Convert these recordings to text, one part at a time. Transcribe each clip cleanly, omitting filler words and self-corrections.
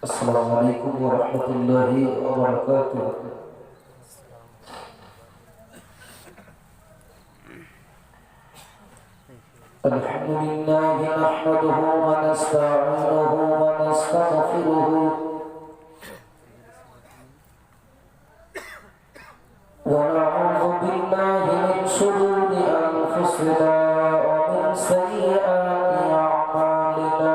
अस्सलामु अलैकुम व रहमतुल्लाहि व बरकातुहू। अल्हम्दुलिल्लाहि नहमदुहु व नस्तईनुहु व नस्तगफिरुहु व नऊज़ु बिल्लाहि मिन शुरूरि अनफुसिना व मिन सय्यिआति अअमालिना।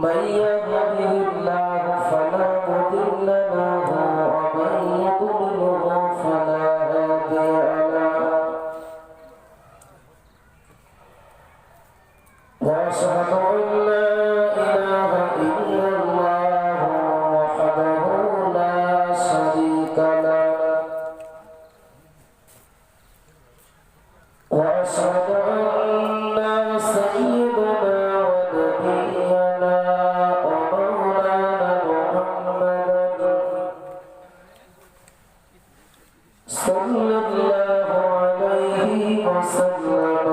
मन यहदिहिल्लाहु फला मुदिल्ल लहु व मन युद्लिलहु फला हादिय लहु। व अशहदु अन ला इलाहा इल्लल्लाह वहदहु ला शरीका लहु व अशहदु अन्ना सय्यिदना व नबिyyana सल्लल्लाहु अलैहि वसल्लम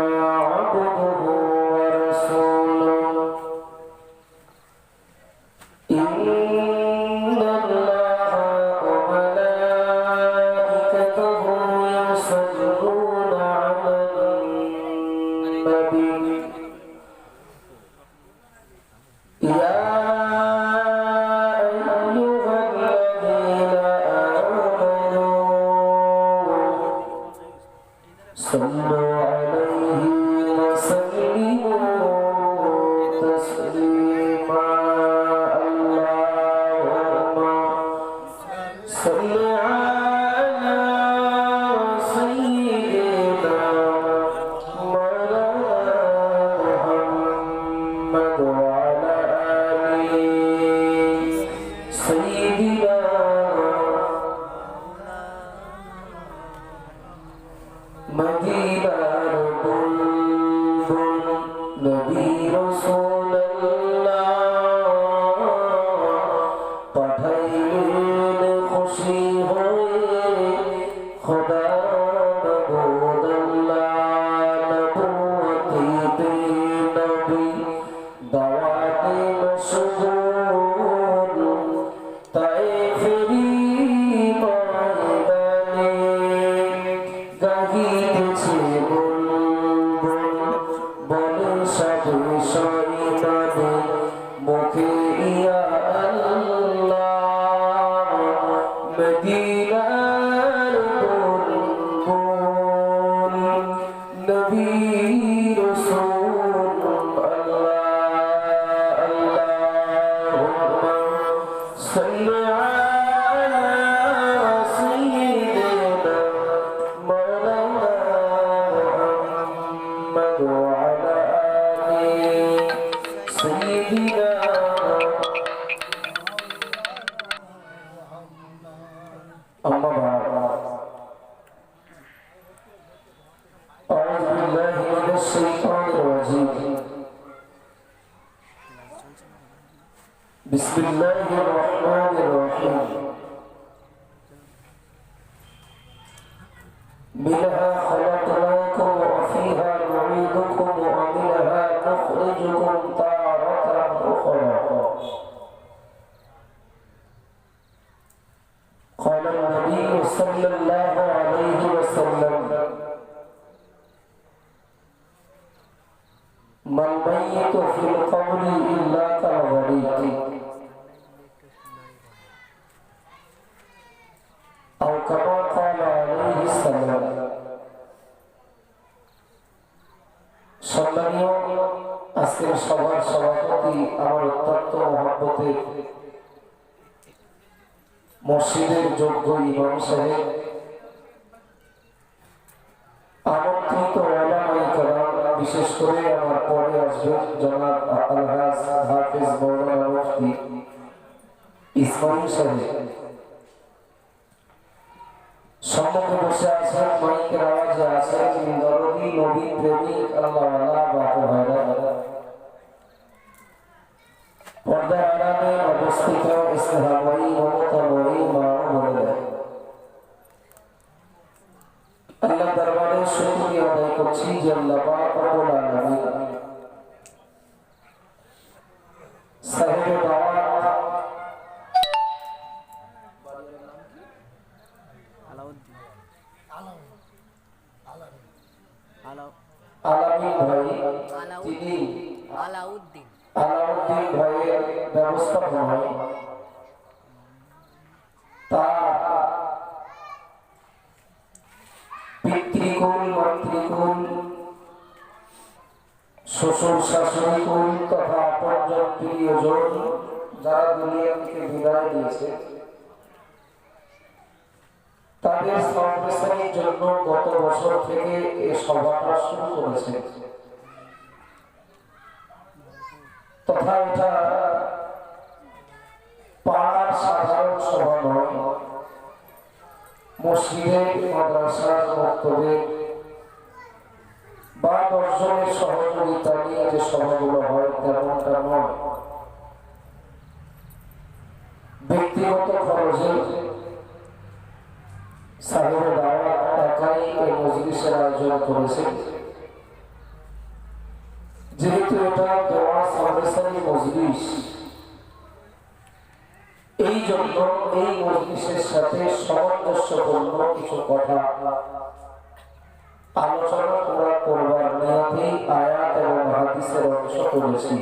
अब्दुहु व रसूलुहु। इन्नल्लाहा व मलाइकतहु युसल्लूना अलन नबी या सल्लु अलैहि वसल्लिमू तस्लीमा। अल्लाहुम्मा सल्लि अला सय्यिदिना मौलाना मुहम्मद व अला आलि सय्यिदिना मदीनार बुलबुल नबी रसूलुल्लाह पाठाइलेन खुशी होए खुदा मबूद अल्लाह नबूवती पे नबी दावते मशगूल ताइफरी मैदाने গাহিতেছে বুলবুল বলে সাধু শয়তানে মুখে ইয়া আল্লাহ মদিনার বুলবুল নবী রাসূল আল্লাহ আল্লাহুম্মা সাল্লি আলা সাইয়্যিদিনা وعلى آله سيدنا أما بعد أعوذ بالله من الشيطان الرجيم بسم الله الرحمن الرحيم منها خلقناكم وفيها نعيدكم ومنها نخرجكم تارة أخرى. قال النبي صلى الله عليه وسلم ما الميت في القبر إلا كالغريق أو كما قال عليه السلام। সম্মানীয় আজকের সভার সভাপতি আমার অত্যন্ত মহব্বতের মসজিদের যোগ্য ইমাম সাহেব, আমন্ত্রিত ওলামায়ে কেরাম, বিশেষ করে আমার পরে আসবেন জনাব আলহাজ হাফেজ মাওলানা মুফতি ইসমাইল সাহেব, সম্মুখে বসে আছেন মাইকের আওয়াজে আছেন দরদি নবী প্রেমিক আল্লাহওয়ালা বাপু ভাইরা, পর্দার আড়ালে অবস্থিত ইসলামী মমতাময়ী মা ও বোনেরা, আল্লাহ দরবারে শুকরিয়া আদায় করছি যে আল্লাহ পাক রব্বুল আলামিন আলামিন ভাই, তিনি আলাউদ্দিন ভাইয়ের ব্যবস্থাপনায় তার পিতৃকুল মাতৃকুল শ্বশুর শাশুড়িকুল তথা আপনজন প্রিয়জন যারা দুনিয়া থেকে বিদায় দিয়েছে তাদের সম্প্রসারণের জন্য গত বছর থেকে এই সভাটা শুরু করেছে। তথা এটা পাড়ার সাধারণ সভা নয়, মসজিদে মাদ্রাসার বক্তব্যে বা 10 জনের সহযোগিতা নিয়ে যে সভাগুলো হয় তেমনটা নয়। ব্যক্তিগত খরচে সাহেবের বাবা একাই এই মজলিসের আয়োজন করেছে। যেহেতু এটা দোয়া সামরিস্তানি মজলিস, এই জন্য এই মজলিসের সাথে সামঞ্জস্যপূর্ণ কিছু কথা আলোচনা করবার নিয়তে আয়াত এবং হাদিসের অংশ করেছি।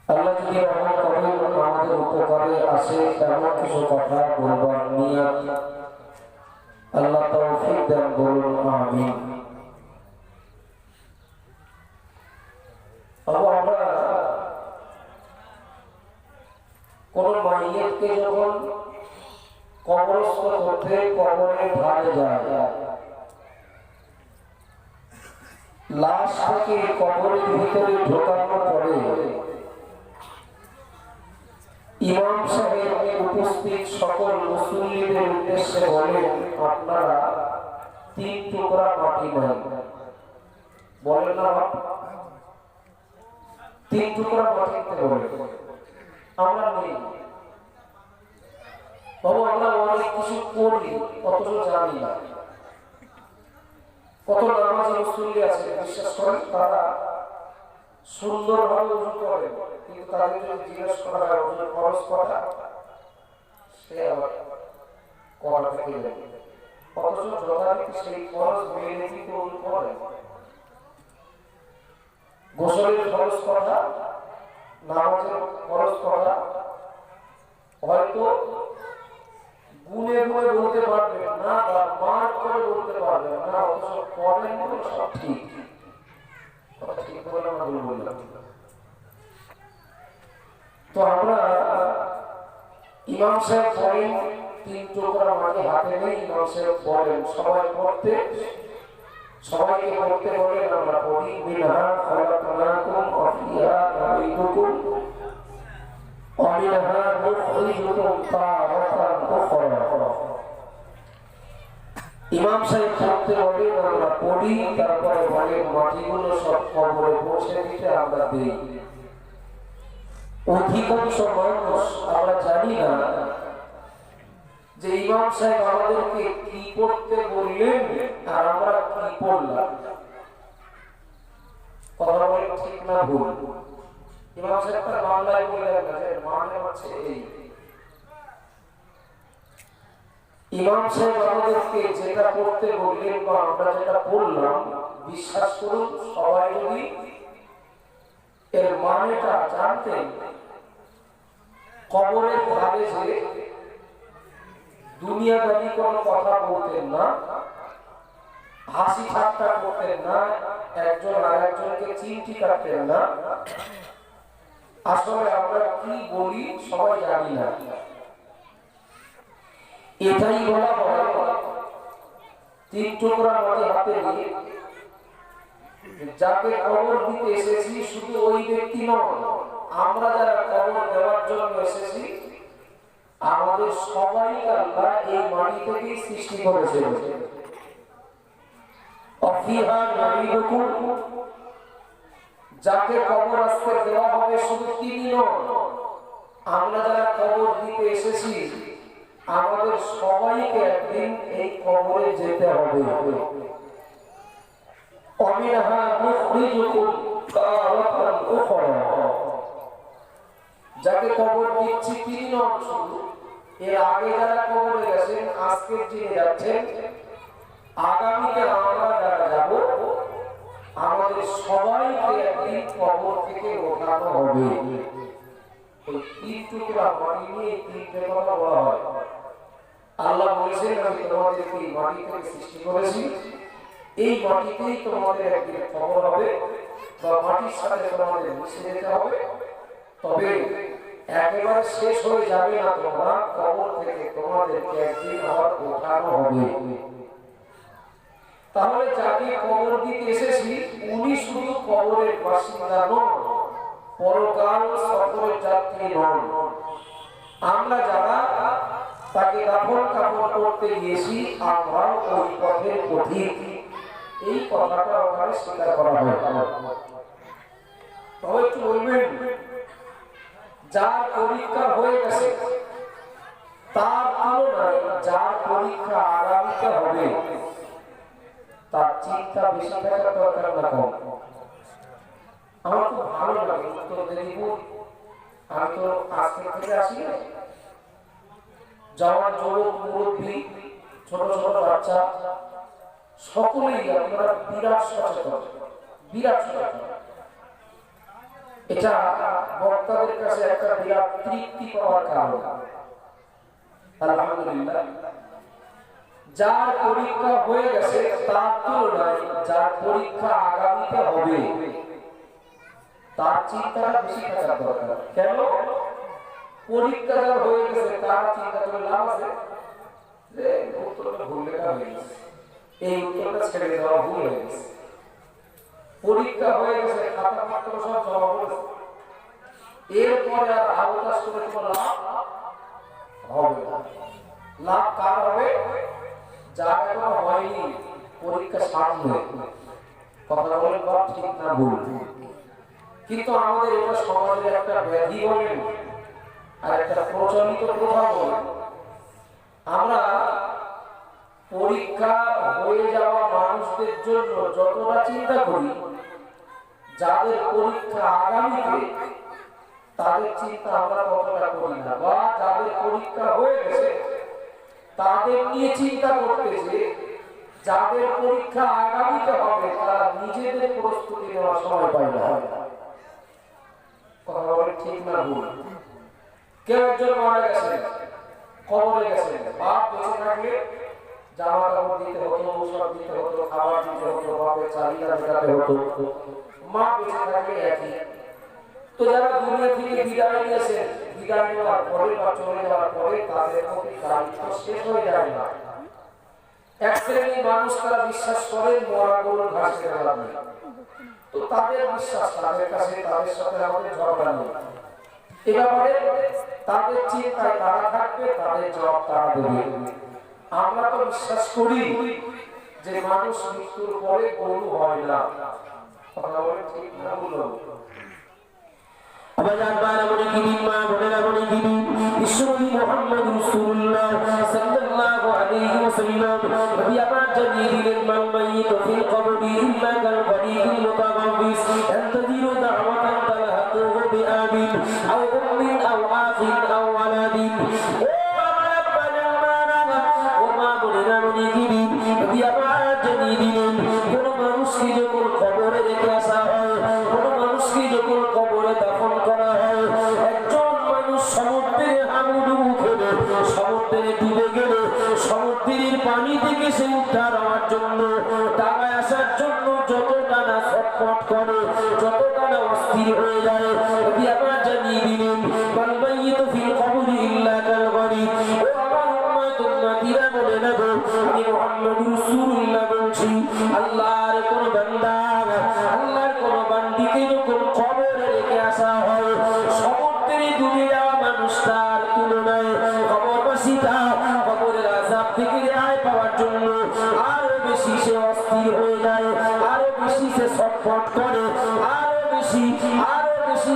আল্লাহ যদি রহমত করেন আমাদের উপকারে আসে এমন কিছু কথা বলবার নিয়ত আল্লাহ তৌফিক দেন, বলুন আমিন। আমরা কোন মাইয়তকে যখন কবরস্থ করতে কবরের ধারে যায়, লাশটাকে কবরের ভিতরে ঢোকানোর পরে ইমাম সাহেব উপস্থিত সকল মুসল্লিদের উদ্দেশ্যে বলেন, আপনারা 3 টুকরা মাটি নেন। বলেন না 3 টুকরা মাটি নিতে বলেন। আমরা নেই বাবু, আমরা অনেক কিছু করি অথচ জানি না। কত নামাজি মুসল্লি আছে বিশ্বাস করেন, তারা সুন্দরভাবে ওযু করে, কিন্তু তাদের যদি জিজ্ঞেস করা হয় ওযুর খরচ কটা, সে আবার করা থেকে যাবে। অথচ যথারীতি সেই খরচ মেনে কিন্তু ওযু করে। গোসলের খরচ কটা, নামাজের খরচ কটা হয়তো গুনে গুনে বলতে পারবে না বা মার করে বলতে পারবে না, অথচ করেন বলে সব ঠিক। ঠিক বলে আমরা বললাম। তো আমরা ইমাম সাহেব বলেন 3 টুকরা মাটি হাতে নেই, ইমাম সাহেব বলেন সবাইকে পড়তে বলেন। আমরা পড়ি মিনহা খালাকনাকুম ওয়া ফিহা নুঈদুকুম ওয়া মিনহা নুখরিজুকুম তারাতান উখরা। ইমাম সাহেব পড়তে বলেন, আমরা পড়ি, তারপরে বলেন মাটিগুলো সব কবরে পৌঁছে দিতে আমরা দেই। অধিকাংশ মানুষ আমরা জানি না যে ইমাম সাহেব আমাদেরকে কি পড়তে বললেন আর আমরা কি পড়লাম। কথা বলেন ঠিক না ভুল? ইমাম সাহেব তার বাংলায় বললেন না, মানে হচ্ছে এই। ইমাম সাহেব আমাদেরকে যেটা পড়তে বললেন বা আমরা যেটা পড়লাম, বিশ্বাস করুন সবাই যদি এর মানেটা জানতেন, কবরের ধারে যে দুনিয়াদারি কোনো কথা বলতেন না, হাসি ঠাট্টা করতেন না, একজন আরেকজনকে চিমটি কাটতেন না। আসলে আমরা কি বলি সবাই জানি না। এটাই বলা হয় 3 টুকরা মাটি হাতে নিয়ে যাকে কবর দিতে এসেছি শুধু ওই ব্যক্তি নয়, আমরা যারা কবর দেওয়ার জন্য এসেছি আমাদের সবাইকে আল্লাহ এই মাটি থেকে সৃষ্টি করেছেন। অফিহা নুঈদুকুম, যাকে কবর আজকে দেওয়া হবে শুধু তিনি নয়, আমরা যারা কবর দিতে এসেছি আমাদের সবাইকে একদিন এই কবরে যেতে হবে। অমিনহা নুখরিজুকুম তারাতান উখরা, যাকে কবর দিচ্ছি তিনি নন শুধু, এর আগে যারা কবরে গেছেন, আজকের যিনি যাচ্ছেন আগামীতে আমরা যারা যাব আমাদের সবাইকে একদিন কবর থেকে ওঠানো হবে। ওই 3 টুকরা মাটি নিয়ে 3টে কথা বলা হয়। আল্লাহ বলেছেন আমি তোমাদেরকে এই মাটি থেকে সৃষ্টি করেছি, এই মাটিতেই তোমাদের একদিন কবর হবে বা মাটির সাথে তোমাদের মিশে যেতে হবে। তবে একেবারে শেষ হয়ে যাবে না তোমরা, কবর থেকে তোমাদেরকে একদিন আবার ওঠানো হবে। তাহলে যাকে কবর দিতে এসেছি উনি শুধু কবরের বাসিন্দা নন, পরকাল সফরের যাত্রী নন। আমরা যারা তাকে দাফন কাফন করতে গিয়েছি আমরা ওই পথের পথিক, এই কথাটা ওখানে স্বীকার করা হয়। তবে একটু বলবেন, যার পরীক্ষা হয়ে গেছে তার তুলনায় যার পরীক্ষা আগামীতে হবে তার চিন্তা বেশি থাকার দরকার না কম? আমার খুব ভালো লাগে উত্তর দিনাজপুর, আমি তো আজকে থেকে আসি, যাওয়ার যুবক মুরব্বী ছোট ছোট বাচ্চা সকলেই আপনারা বিরাট সচেতন, বিরাট সচেতন। এটা বক্তাদের কাছে একটা বিরাট তৃপ্তি পাওয়ার কারণ। আলহামদুলিল্লাহ, যার পরীক্ষা হয়ে গেছে তার তুলনায় যার পরীক্ষা আগামীতে হবে তার চিন্তাটা বেশি থাকার দরকার। কেন? পরীক্ষা যার হয়ে গেছে তার চিন্তা করে লাভ আছে যে উত্তরটা ভুল লেখা হয়ে গেছে, এই উত্তরটা ছেড়ে দেওয়া ভুল হয়ে গেছে। পরীক্ষা হয়ে গেছে, খাতা পত্র সব জমা করেছে, এরপরে আর আওতাস করে কোনো লাভ হবে না। লাভ কার হবে? যার এখনো হয়নি, পরীক্ষা সামনে। কথা বলেন বা ঠিক না ভুল? কিন্তু আমাদের এটা সমাজের একটা ব্যাধি বলেন আর একটা প্রচলিত প্রথা বলেন। আমরা পরীক্ষা হয়ে যাওয়া মানুষদের জন্য যতটা চিন্তা করি, যাদের পরীক্ষা আগামীতে তাদের চিন্তা আমরা ততটা করি না। বা যাদের পরীক্ষা হয়ে গেছে তাদের নিয়ে চিন্তা করতেছে, যাদের পরীক্ষা আগামীতে হবে তারা নিজেদের প্রস্তুতি নেওয়ার সময় পায় না। কথা বলে ঠিক না ভুল? কেউ একজন মারা গেছেন, কবরে গেছেন, বাপ বেঁচে থাকলে জামা কাপড় দিতে হতো, ঔষধ দিতে হতো, খাবার দিতে হতো, বাপের চাহিদা মেটাতে হতো। মা বেঁচে থাকলে একই। তো যারা দুনিয়া থেকে বিদায় নিয়েছেন, বিদায় নেওয়ার পরে বা চলে যাওয়ার পরে তাদের প্রতি দায়িত্ব শেষ হয়ে যায় না। এক শ্রেণীর মানুষ তারা বিশ্বাস করে মরা গরুর ঘাস খেতে লাগবে। তো তাদের বিশ্বাস, তাদের কাছে তাদের সাথে আমাদের ঝগড়া নেই। এ ব্যাপারে তাদের চিন্তায় তারা থাকবে, তাদের জবাব তারা দেবে। আমরা তো বিশ্বাস করি যে মানুষ মৃত্যুর পরে গরু হয় না। কথা বলে ঠিক না ভুল? আবাজান বারা বলে কিদিন মা বলেরা বলে কিদিন বিশ্বনবী মুহাম্মদ রাসূলুল্লাহ সাল্লাল্লাহু আলাইহি ওয়াসাল্লাম নবী আমার জানিয়ে দিলেন মান মাইয়িত ফিল কবরি ইল্লা কাল গরিবিল মুতাগাব্বিস আনতাদিরু দাওয়াতান তালাহাতুহু বিআবিন আও উম্মিন আও আখিন আও ওয়ালাদিন। ও আমার আব্বাজান বারা ও মা বলেরা বলে কিদিন নবী আমার জানিয়ে দিলেন কোন মানুষকে যখন কবরে রেখে আসা হয়, কোন মানুষকে যখন কবরে দাফন করা হয়, একজন মানুষ সমুদ্রে হাবুডুবু খেলে সমুদ্রে ডুবে গেলে সমুদ্রের পানি থেকে সে উদ্ধার হওয়ার জন্য, টাকায় আসার জন্য যতটা না ছটফট করে, যতটা না অস্থির হয়ে যায়, নবী আমার জানিয়ে দিলেন মান মাইয়িতু ফিল কবরি ইল্লা কাল গরিব। ও আমার উম্মত উম্মতিরা বলে না গো, আমি মুহাম্মদ রাসূলুল্লাহ বলছি, আল্লাহর কোন বান্দা, আল্লাহর কোন বান্দিকে যখন কবরে রেখে আসা হয়, সমুদ্রে ডুবে যাওয়া মানুষটার তুলনায় কবরবাসীটা কবরের আযাব থেকে রেহাই পাওয়ার জন্য আরো বেশি সে অস্থির হয়ে যায়, আরো বেশি সে ছটফট করে, আরো বেশি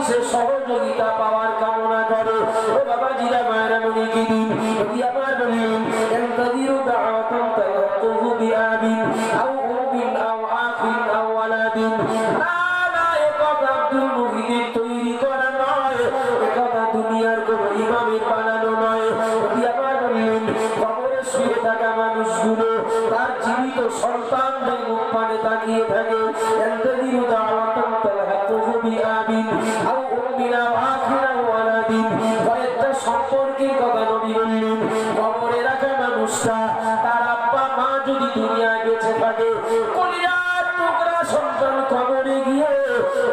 সে সহযোগিতা পাওয়ার কামনা করে। ও বাবা জিরা মায়েরা মনে কিদিন নবী আমার বলেন আনতাদিরু দাওয়াতান তালাতুহু বিআবিন আও উম্মিন আও আখিন আও ওয়ালাদিন। না না, এ কথা আব্দুল মুহিদের তৈরি করা নয়, এ কথা দুনিয়ার কোন ইমামের বানানো নয়। নবী আমার বলেন কবরে শুয়ে থাকা মানুষগুলো তার জীবিত সন্তানদের মুখ পানে তাকিয়ে থাকে এন্তাদিরু দাওয়াতান তালহাতুহু বিআবিন আও উম্মিনা আখিরা ওয়ালাদিন কয়েকটা সম্পর্কের কথা নবী বললেন কবরে রাখা মানুষটা তার আব্বা মা যদি দুনিয়ায় বেঁচে থাকে কলিজার টুকরা সন্তান কবরে গিয়ে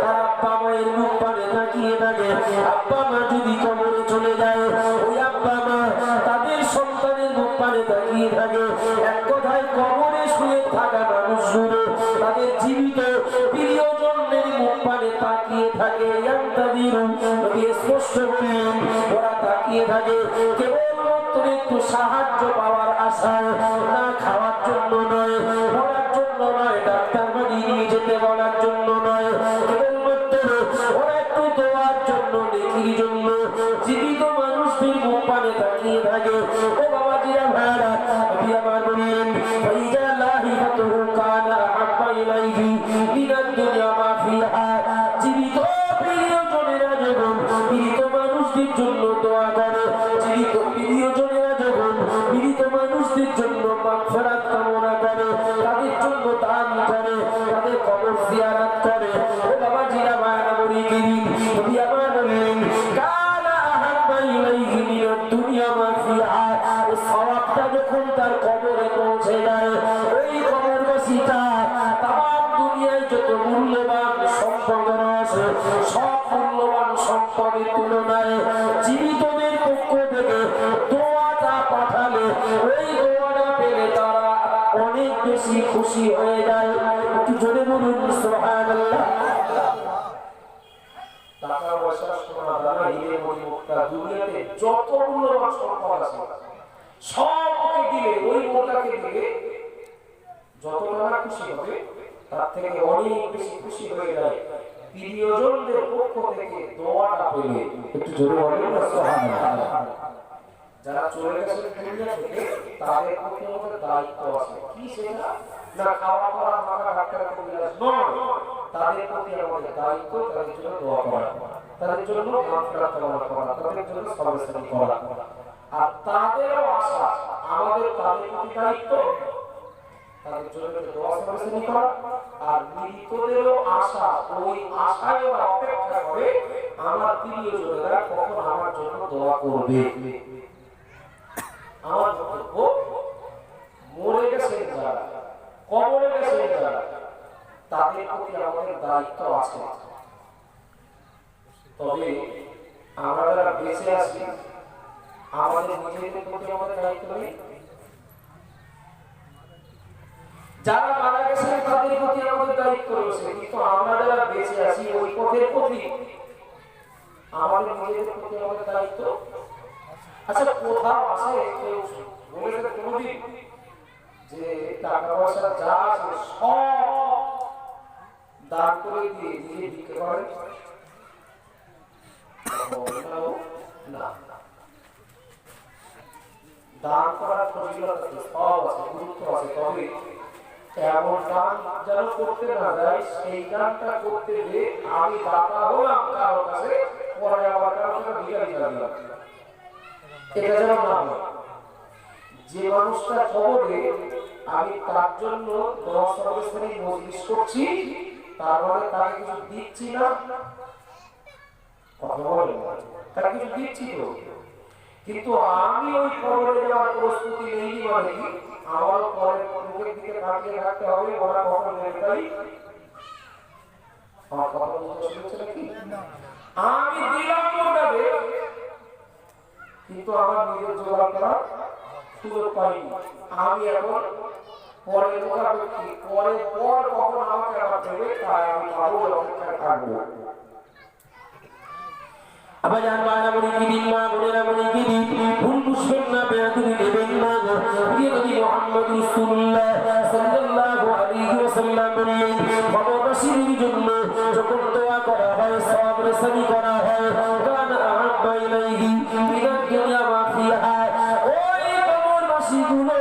তার আব্বা মায়ের মুখ পানে তাকিয়ে থাকে আব্বা মা যদি কবরে চলে যায় ওই আব্বা মা তাদের সন্তানের মুখ পানে তাকিয়ে থাকে এক কথায় কবরে শুয়ে থাকা মানুষগুলো তাদের জীবিত প্রিয়জনের মুখ পানে তাকিয়ে থাকে স্পষ্ট বললেন ওরা তাকিয়ে থাকে কেবলমাত্র একটু সাহায্য পাওয়ার আশায় না খাওয়ার জন্য নয় পড়ার জন্য নয় ডাক্তার বাড়ি নিয়ে যেতে বলার জন্য নয় কেবলমাত্র ওরা একটু দেওয়ার জন্য নেকির জন্য জীবিত মানুষদের মুখ পানে তাকিয়ে থাকে ও বাবাজিরা ভাইরা নবী আমার বললেন ফাইজা লাহিহাতুহু কানা আহাব্বা ইলাইহি মিনাদ দুনিয়া মা ফিহা জীবিত প্রিয়জনেরা যখন মৃত মানুষদের জন্য দোয়া করে জীবিত প্রিয়জনেরা যখন মৃত মানুষদের জন্য মাগফিরাত কামনা করে তাদের জন্য দান করে তাদের কবর জিয়ারত করে ও বাবাজিরা ভাইরা মুরিদিন নবী আমার বললেন কানা আহাব্বা ইলাইহি মিনাদ দুনিয়া মা ফিহা এই সওয়াবটা যখন তার কবরে পৌঁছে যায় ওই কবরবাসীটা তাম দুনিয়ায় যত মূল্যবান সম্পদ আছে সব মূল্যবান সম্পদের তুলনায় জীবিতদের পক্ষ থেকে দোয়াটা পাঠালে ওই দোয়াটা পেলে তারা অনেক বেশি খুশি হয়ে যায় একটু জোরে বলুন সুবহানাল্লাহ টাকা পয়সা সোনা দানা হিরে মণি মুক্তা দুনিয়াতে যত মূল্যবান সম্পদ আছে সবকে দিলে ওই মোটাকে দিলে যত টাকা খুশি হবে তার থেকে অনেক বেশি খুশি হয়ে যায় প্রিয়জনদের পক্ষ থেকে দোয়াটা পেলে একটু জোরে বলেন না সুবহানাল্লাহ যারা চলে গেছে দুনিয়া থেকে তাদের প্রতি আমাদের দায়িত্ব আছে কি সেটা না খাওয়া পড়া মাখা ডাক্তার কবিরাজ নয় তাদের প্রতি আমাদের দায়িত্ব তাদের জন্য দোয়া করা তাদের জন্য মাগফিরাত কামনা করা তাদের জন্য সবরসানি করা আর তাদেরও আশা আমাদের তাদের প্রতি দায়িত্ব তাদের জন্য দোয়া সবরসানি করা আর মৃতদেরও আশা ওই আশায় ওরা অপেক্ষা করে আমার প্রিয়জনেরা কখন আমার জন্য দোয়া করবে আমার বক্তব্য মরে গেছে যারা কবরে গেছে যারা তাদের প্রতি আমাদের দায়িত্ব আছে তবে আমরা যারা বেঁচে আছি আমাদের নিজেদের প্রতি আমাদের দায়িত্ব নেই যারা মারা গেছে তাদের প্রতি আমাদের দায়িত্ব রয়েছে কিন্তু আমরা যারা বেঁচে আছি ওই পথের প্রতি আমাদের নিজেদের প্রতি আমাদের দায়িত্ব আচ্ছা কোথাও আছে কেউ বলেছে কোনদিন যে টাকা পয়সা যা আছে সব দান করে দিয়ে নিজে দিতে পারে না দান করার ফজিলত আছে সব আছে গুরুত্ব আছে তবে এমন দান যেন করতে না যায় সেই দানটা করতে গিয়ে আমি দাতা হলাম কারো কাছে পরে আবার কারো কাছে ভিখারি লাগলাম এটা যেন না হয় যে মানুষটা খবরে আমি তার জন্য 10 সদস্যের মজলিস করছি তার মানে তাকে কিছু দিচ্ছি না তাকে কিছু দিচ্ছি তো কিন্তু আমি ওই খবরে যাওয়ার প্রস্তুতি নেই মানে আমার পরে মুখের দিকে তাকিয়ে রাখতে হবে ওরা কখন নেই আমার কথা বুঝতে শুনছে নাকি আমি দিলাম ওটাকে কিন্তু আমার নিজের জোগাড় করা সুযোগ পাইনি আমি এখন পরে পরে পর কখন আমাকে আবার দেবে তাই আমি পাবো অপেক্ষায় থাকবো আবার জান বানা বলি কি দিন মা বোনেরা বলি কি দিন ভুল বুঝবেন না বেয়াদবি নেবেন না প্রিয় নবী মুহাম্মদ রাসূলুল্লাহ সাল্লাল্লাহু আলাইহি ওয়াসাল্লাম বললেন কবরবাসীর জন্য যখন দোয়া করা হয় সবরসানি করা হয় কানা আহাব্বা ইলাইহি মিনাদ দুনিয়া মা ফিহা ওই কবরবাসীগুলো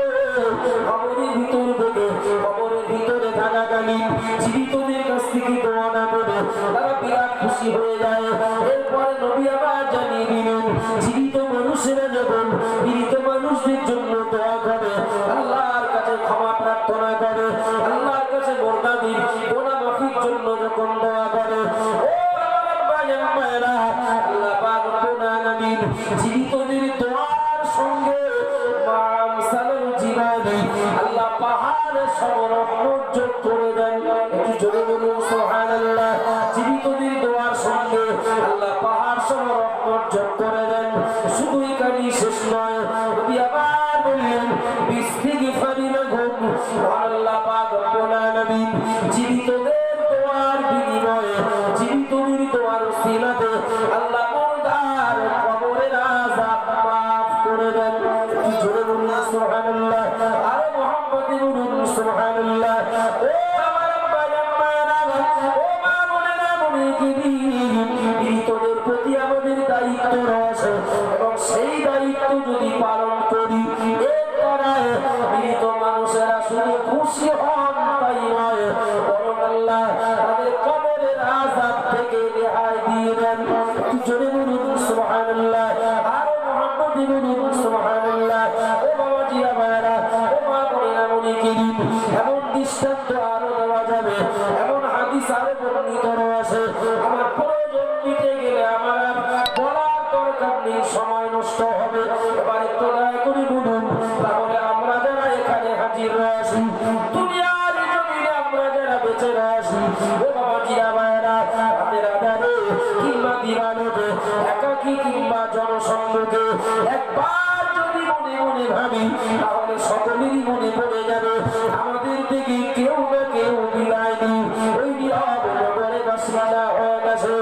কবরের ভিতর থেকে কবরের ভিতরে থাকাকালীন জীবিতদের কাছ থেকে দোয়া না করে তারা বিরাট খুশি হয়ে যায় এরপরে নবী আবার জানিয়ে দিলেন জীবিত মানুষেরা যখন মৃত মানুষদের জন্য দোয়া করে আল্লাহর কাছে কাছে ক্ষমা প্রার্থনা করে, আল্লাহর কাছে মুরতাদির গুনাহ মাফির জন্য যখন দোয়া করে, ও আমার ভাইয়ের মায়েরা, আল্লাহ পাক রব্বুল আলামিন জীবিতদের দোয়ার সঙ্গে মামসালুল জিবালি আল্লাহ পাহাড়ের সমরহমত যোগ করে দেন। একটু জোরে বলুন সুবহানাল্লাহ। জীবিতদের দোয়ার সঙ্গে আল্লাহ পাহাড় সমরহমত যোগ করে দেন। শুধু এখানেই শেষ নয়, নবী আবার বললেন বিস্তিগফারি লাহুম, আল্লাহ পাক রব্বুল আলামিন জীবিতদের দোয়ার বিনিময়ে, জীবিতদের দোয়ার ওসিলাতে আল্লাহ মুরদার কবরের আযাব মাফ করে দেন। একটু জোরে বলুন সুবহানাল্লাহ। আর মুহাম্মদ বলুন সুবহানাল্লাহ। ও আমার ভাইয়ের মায়েরা, ও মা বোনেরা, জীবিতদের প্রতি আমাদের দায়িত্ব রয়েছে এবং সেই দায়িত্ব যদি পালন করি, এর দ্বারায় মৃত মানুষেরা শুধু খুশি হন তাই নয়, বরং আল্লাহ তাদের কবরের আযাব থেকে রেহাই দিয়ে দেন। জোরে বলুন সুবহানাল্লাহ। আর মুহাম্মদ বলুন সুবহানাল্লাহ। ও বাবাজি আমারা, ও মা বোনেরা, এমন দৃষ্টান্ত আরো দেওয়া যাবে, এমন হাদিস আরো বর্ণিত রয়েছে। আমার প্রয়োজন দিতে গেলে আমার বলার দরকার নেই, সময় নষ্ট হবে। এবার একটু দয়া করে বলুন, তাহলে আমরা যারা এখানে হাজির রয়েছি, দুনিয়ার জমিনে আমরা যারা বেঁচে রয়েছি, ও বাবাজি আমারা, রাতের আধারে কিংবা দিবালোকে, একাকী কিংবা জনসম্মুখে একবার যদি মনে মনে ভাবি, তাহলে সকলেরই মনে পড়ে যাবে আমাদের থেকে কেউ না কেউ বিদায় নেই, ওই নীরব নগরে বাসিন্দা হয়ে গেছে।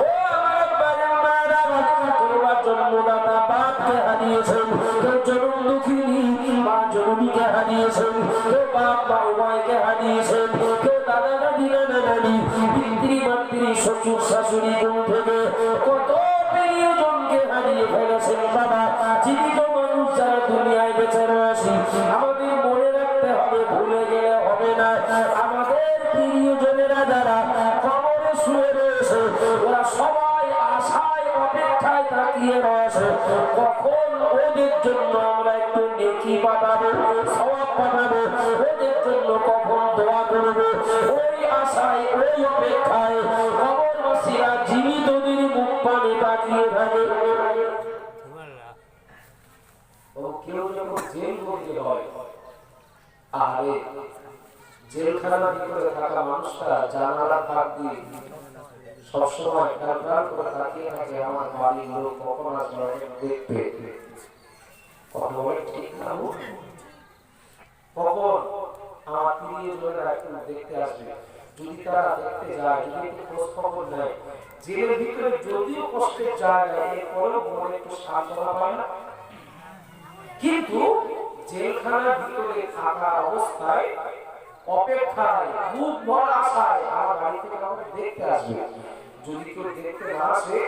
ও আমার বাবা মারা, তোমার জন্মদাতা বাপকে হারিয়েছেন, কেউ জন্ম দুঃখিনী মা জননীকে হারিয়েছেন, কেউ বাপ মা উভয়কে হারিয়েছেন, কেউ দাদা দাদি নানা নানি, পিতৃ মাতৃ শ্বশুর শাশুড়ি কোন থেকে কত প্রিয়জনকে হারিয়ে ফেলেছেন। বাবা, জীবিত মানুষ যারা দুনিয়ায় বেঁচে রয়েছে, আমাদের মনে রাখতে হবে, ভুলে গেলে হবে না, আমাদের প্রিয়জনেরা যারা কবরে শুয়ে রয়েছে, ওরা সবাই আশায় অপেক্ষায় তাকিয়ে রয়েছে কখন ওদের জন্য আমরা একটু নেকি পাঠাবো, সওয়াব পাঠাবো, ওদের জন্য কখন দোয়া করবো। ওই আশায়, ওই অপেক্ষায় কবরবাসীরা জীবিতদের মুখ পানে তাকিয়ে থাকে। কেউ যখন জেল করতে হয়, আরে জেলখানার ভিতরে থাকা মানুষটা জানালা ফাঁক দিয়ে সবসময় টানটান করে তাকিয়ে থাকে, আমার বাড়ির লোক কখন আসবে দেখতে। কথা বলে ঠিক না, কখন আমার প্রিয়জনেরা একটু দেখতে আসবে। যদি তারা দেখতে যায়, যদি একটু খোঁজ খবর নেয়, জেলের ভিতরে যদিও কষ্টের জায়গা, এরপরেও মনে একটু সান্ত্বনা পায় না। কিন্তু জেলখানার ভিতরে থাকা অবস্থায় অপেক্ষায়, বুক ভরা আশায় আমার বাড়ি থেকে আমাকে দেখতে আসবে। যদি কেউ দেখতে না আসে,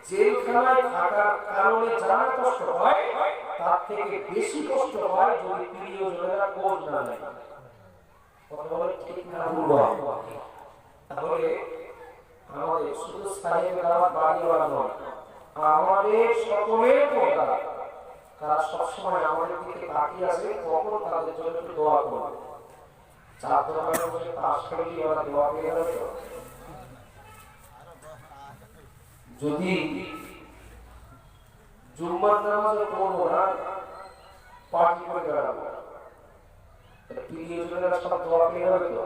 জেলখানায় থাকার কারণে যারা কষ্ট হয়, তার থেকে বেশি কষ্ট হয় যদি প্রিয়জনেরা খোঁজ না নেয়। কথা বলে ঠিক না বলবো? তাহলে আমাদের শুধু সাহেব দাওয়াত বাড়িওয়ালা নয়, আমাদের সকলের পর্দা, তারা সবসময় আমাদের দিকে তাকিয়ে আছে, কখন তাদের জন্য একটু দোয়া করবে। চার দোকানে বসে তাস খেলি, ওরা দোয়া পেয়ে গেল। যদি জুম্মার নামাজে পড়বো না, পার্টি করে বেড়াবো, প্রিয়জনেরা সব দোয়া পেয়ে গেল তো?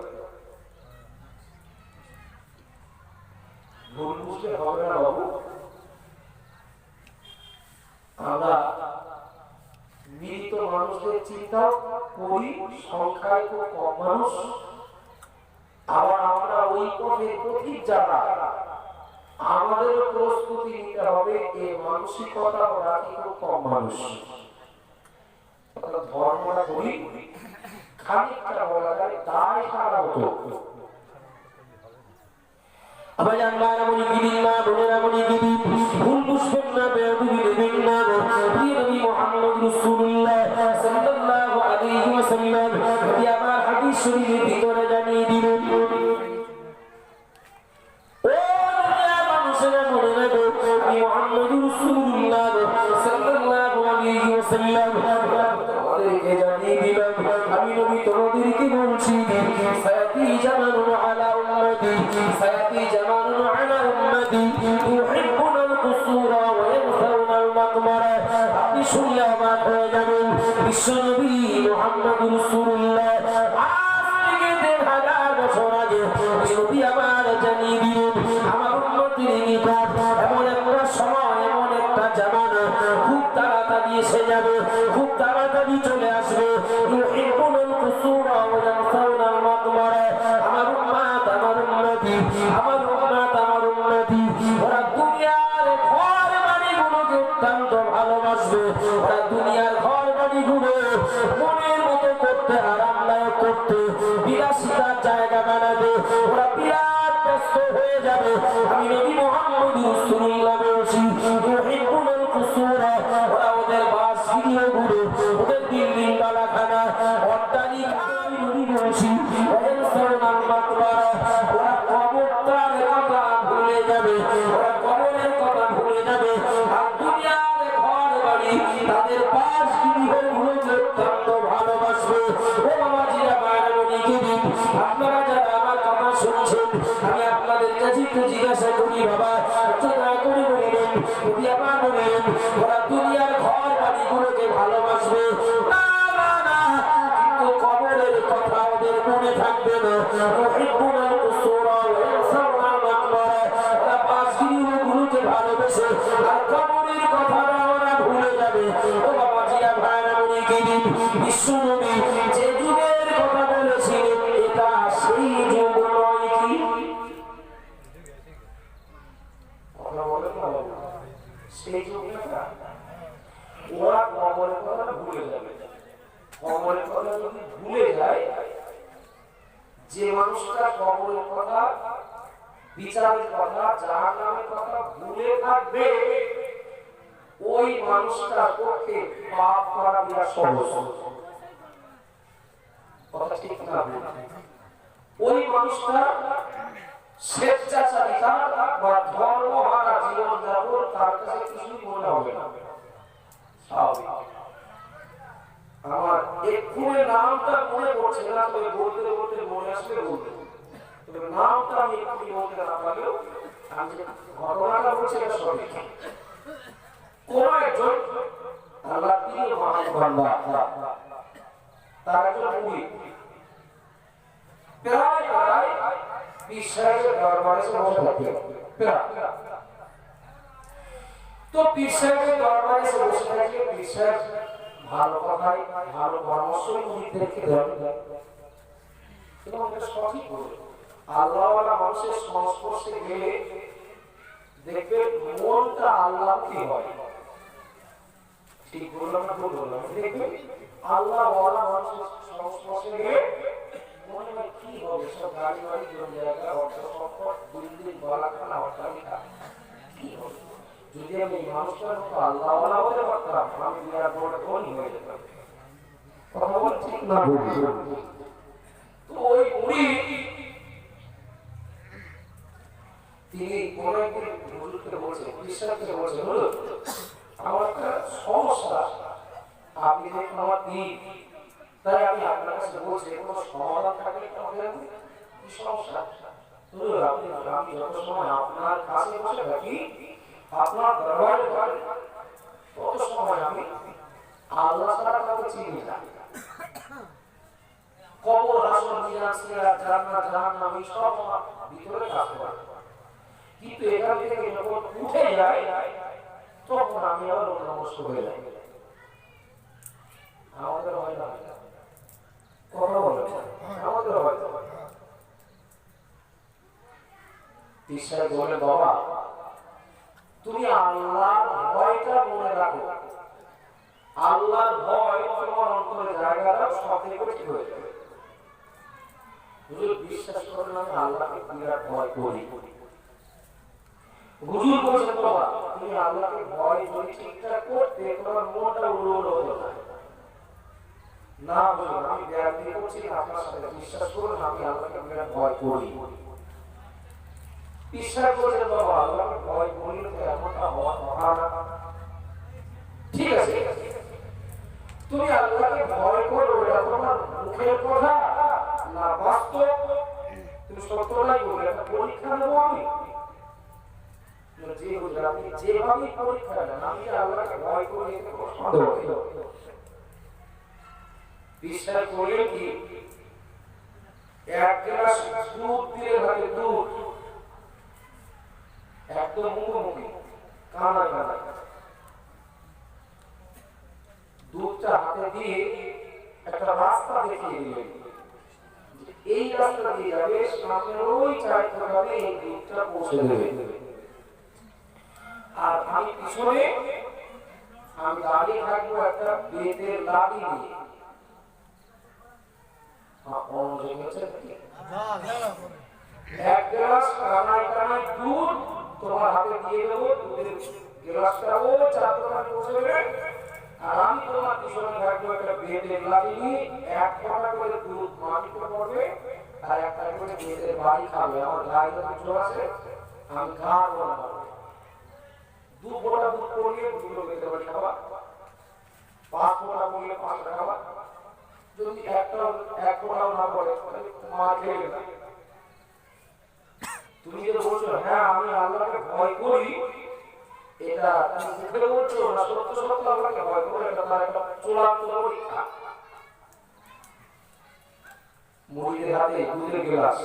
ভুল বুঝলে হবে না বাবু। আমরা মৃত মানুষদের চিন্তা করি, সংখ্যায় খুব কম মানুষ, আবার আমরা ওই পথে পথিক যারা, আমাদেরও প্রস্তুতি নিতে হবে, এই মানসিকতা রাখি খুব কম মানুষ। ধর্মটা করি খানিকটা বলা যায় দায় সারা হতো। আবাজান মারামনি গিরিন না, বোনেরামনি গিরিন, ফুল পুষ্পের না, বেয়াদুবি নেবেন না। প্রিয় নবী মুহাম্মদ রাসূলুল্লাহ সাল্লাল্লাহু আলাইহি ওয়াসাল্লাম নবী আমার হাদিস শরীফের ভিতরে জানিয়ে দিলেন, ও দুনিয়ার মানুষেরা মনে রাখো, আমি মুহাম্মদ রাসূলুল্লাহ সাল্লাল্লাহু আলাইহি ওয়াসাল্লাম তোমাদেরকে জানিয়ে দিলাম, আমি নবী তোমাদেরকে বলছি সায়াতি জামানুন আলা উম্মতি সায়াতি জামানুন আলা উম্মতি ইউহিব্বুনাল কুসুরা ওয়া ইয়ানসাউনাল মাকবারা আপনি শুনলে অবাক হয়ে যাবেন বিশ্বনবী মুহাম্মদুর রাসূলুল্লাহ আজ থেকে ১,৫০০ বছর আগে নবী আমার জানিয়ে দিলেন আমার উম্মতের নিকট এমন একটা সময় এমন একটা জামানা খুব তাড়াতাড়ি এসে যাবে খুব তাড়াতাড়ি চলে আসবে ইউহিব্বুনাল কুসুরা ওয়া ইয়ানসাউনাল মাকবারা আমার উম্মত আমার উম্মতি আমার উম্মত আমার উম্মতি ওরা দুনিয়ার ঘর বাড়িগুলোকে অত্যন্ত ভালোবাসবে ওরা দুনিয়ার ঘর বাড়িগুলো মনের মতো করতে আরামদায়ক করতে বিলাসিতার জায়গা বানাবে ওরা বিরাট ব্যস্ত হয়ে যাবে আমি নবী মুহাম্মদ রাসূলুল্লাহ বলছি ইউহিব্বুনাল কুসুরা ওরা ওদের বাসগৃহগুলো ওদের বিল্ডিং বালাখানা অট্টালিকা আমি নবী বলছি ওয়ায়ানসাউনাল মাকবারা ওরা কবরটার কথা ভুলে যাবে ওরা কবরের কথা ভুলে যাবে আর দুনিয়ার ঘর বাড়ি তাদের বাসগৃহগুলোকে অত্যন্ত ভালোবাসবে ও বাবাজিরা বায়নামণিকে দিন আপনারা যারা আমার কথা শুনছেন আমি আপনাদের কাছে একটু জিজ্ঞাসা করি বাবা একটু দয়া করে বলবেন যদি আমার বলবেন ওরা দুনিয়ার ঘর বাড়িগুলোকে ভালোবাসবে না না না কিন্তু কবরের কথা ওদের মনে থাকবে না ইউহিব্বুনাল কুসুরা ওয়া ইয়ানসাউনাল মাকবারা ওরা বাসগৃহগুলোকে ভালোবাসে আর কবরের কথাটা ওরা ভুলে যাবে ও বাবাজিরা ভাইরামণিকে দিন বিশ্বনবী যে যুগের কথা বলেছিলেন এটা সেই যুগ নয় কি কথা বলেন না বাবা, সেই যুগ না ওরা কবরের কথা ভুলে যাবে কবরের কথা যদি ভুলে যায় যে মানুষটা কবরের কথা বিচারের কথা জাহান্নামের কথা ভুলে থাকবে ওই মানুষটা পক্ষে পাপ করা বিরাট সহজ কথা ঠিক না ওই মানুষটা স্বেচ্ছাচারিতা বা ধর্মহারা জীবন যাপন তার কাছে কিছুই মনে হবে না স্বাভাবিক আমার এক্ষুনি নামটা মনে পড়ছে না তবে বলতে বলতে মনে আসলে বলতে তবে নামটা আমি এক্ষুনি বলতে না পারলেও আমি যে ঘটনাটা বলছি এটা সঠিক কোন একজন আল্লাহ দিয়ে মহান বান্দা তার একজন মুড়ি প্রায় প্রায় বিশ্বাসের দরবারে এসে বসে থাকে প্রায় তো বিশ্বাসের দরবারে এসে বসে থাকে বিশ্বাস ভালো কথাই ভালো পরামর্শই মুরিদদেরকে দেন এবং এটা সঠিক বলে আল্লাহওয়ালা মানুষের সংস্পর্শে গেলে দেখবে মনটা আল্লাহমুখী হয় ঠিক বললাম না ভুল বললাম দেখবে আল্লাহওয়ালা মানুষের সংস্পর্শে গেলে মনে হয় কি হবে সব গাড়ি বাড়ি জমি জায়গা অর্থ সম্পদ বিল্ডিং বালাখানা অট্টালিকা কি হবে যদি আমি মানুষটার মতো আল্লাহওয়ালা হতে পারতাম আমি বিরাট বড় ধনী হয়ে যেতাম কথা বল ঠিক না তো ওই মুরিদ তিনি কোন একদিন হুজুরকে বলছেন বিশ্বাসকে বলছেন হুজুর আমার একটা সমস্যা আপনি দেখুন আমার দিন তাই আমি আপনার কাছে বলছি কোনো সমাধান থাকলে আমাদের কি সমস্যা হুজুর আপনি আমি যত সময় আপনার কাছে বসে থাকি আপনার দরবারে তত সময় আমি আল্লাহ ছাড়া কাউকে চিনি না কবর হাসর মিজান সিরাত জান্নাত জাহান্নাম এই সব আমার ভিতরে কাজ করে কিন্তু এখান থেকে যখন উঠে যায় তখন আমি আবার অন্যমস্ত হয়ে যাই আমাদের হয় না কথা বলে আমাদের হয় ঈশ্বর বলে বাবা তুমি আল্লাহর ভয়টা মনে রাখো আল্লাহর ভয় তোমার অন্তরে জায়গা দাও সব থেকে ঠিক হয়ে যাবে হুজুর বিশ্বাস করেন আমি আল্লাহকে বিরাট ভয় করি হুজুর বলছেন বাবা তুমি আল্লাহকে ভয় যদি ঠিকঠাক করতে তোমার মনটা উড়ো হতো না হুজুর আমি গ্যারান্টি করছি আপনার সাথে বিশ্বাস করুন আমি আল্লাহকে বিরাট ভয় করি বিশ্বাস করছেন বাবা আল্লাহকে ভয় করলে তো এমনটা হওয়ার কথা না ঠিক আছে তুমি আল্লাহকে ভয় করো, এটা তোমার মুখের কথা না বাস্তব? তুমি সত্যটাই বলবে, একটা পরীক্ষা নেবো আমি। যে হুজুর আপনি যেভাবেই পরীক্ষা নেন, আমি যে আল্লাহকে ভয় করি এতে কোনো সন্দেহ নেই। বিশ্বাস করলেন কি এক গ্লাস দুধ দিয়ে থাকে, দুধ একদম মুখোমুখি কানা কানা, দুধটা হাতে দিয়ে একটা রাস্তা দেখিয়ে দিলেন, এই রাস্তা দিয়ে যাবে, সামনের ওই চারটা যাবে, এই দুধটা পৌঁছে দেবে। আর আমি পিছনে আমি দাঁড়িয়ে থাকবো একটা বেতের লাঠি নিয়ে। এক গ্লাস কানায় কানায় দুধ তোমার হাতে দিয়ে দেবো, দুধের গ্লাসটা ও চার দোকানে পৌঁছে দেবে, আর আমি তোমার পিছনে থাকবো একটা বেতের লাঠি নিয়ে। এক ফোঁটা করে দুধ মাটিতে পড়বে আর একটা করে বেতের বাড়ি খাবে। আমার গায়ে কিছু আছে, আমি ঘাড় বানাবো, দু ফোঁটা দুধ পড়লে দুটো বেতের বাড়ি খাওয়া, পাঁচ ফোঁটা পড়লে পাঁচটা খাওয়া, যদি এক ফোঁটাও না পড়ে মা খেয়ে না। তুমি যে বলছো হ্যাঁ আমি আল্লাহকে ভয় করি, এটা তুমি মুখে বলছো না সত্য সত্য আল্লাহকে ভয় করো, এটা তার একটা চূড়ান্ত পরীক্ষা। মুড়িদের হাতে দুধের গ্লাস,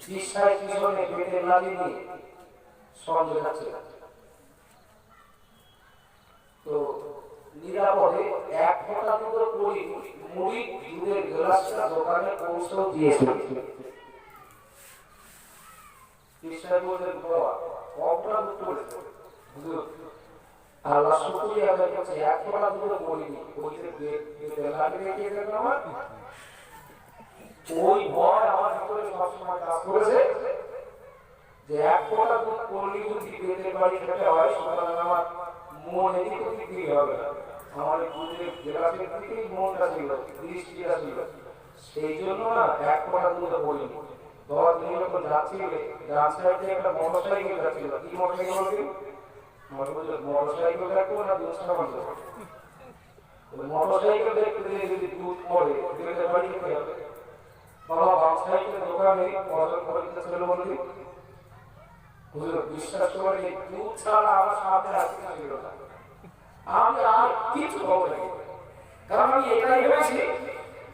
শিশায় পিছনে পেটের লাঠি নিয়ে সঙ্গে যাচ্ছে। তো নিরাপদে এক ফোঁটা দুধ পড়ি মুড়ি দুধের গ্লাসটা দোকানে পৌঁছে দিয়েছে। শিশায় বললেন বাবা কতটা দুধ পড়েছে? আল্লাহ শুকরিয়া আদায় করছে, এক ফোঁটা দুধ পড়িনি, পেটের লাঠি রেখে দেবেন আমার। ওই ভয় আমার ভিতরে সবসময় কাজ করেছে যে এক ফোঁটা দুধ পড়লি যদি পেটের বাড়ি খেতে হয়, সুতরাং আমার মন এদিক ওদিক দিকে হবে না, আমার দুধের গ্লাসের দিকেই মনটা ছিল, দৃষ্টিটা ছিল। সেই জন্য না এক ফোঁটা দুধ পড়িনি। বাবা তুমি যখন যাচ্ছিলে রাস্তায় একটা মোটর সাইকেল যাচ্ছিল, কি মোটর সাইকেল বলবি? মোটর সাইকেল দেখবো না দুধ সামান দেবো? মোটর সাইকেল দেখতে দিলে যদি দুধ পড়ে পেটের বাড়ি খেতে হবে। বাবা বাম সাইকেলের দোকানে মজা করে ছিল বলবি? বিশ্বাস করে দুধ ছাড়া আমার সাথে আসতে ছিল না, আমি আর কিছু বলবো না। কারণ আমি এটাই ভেবেছি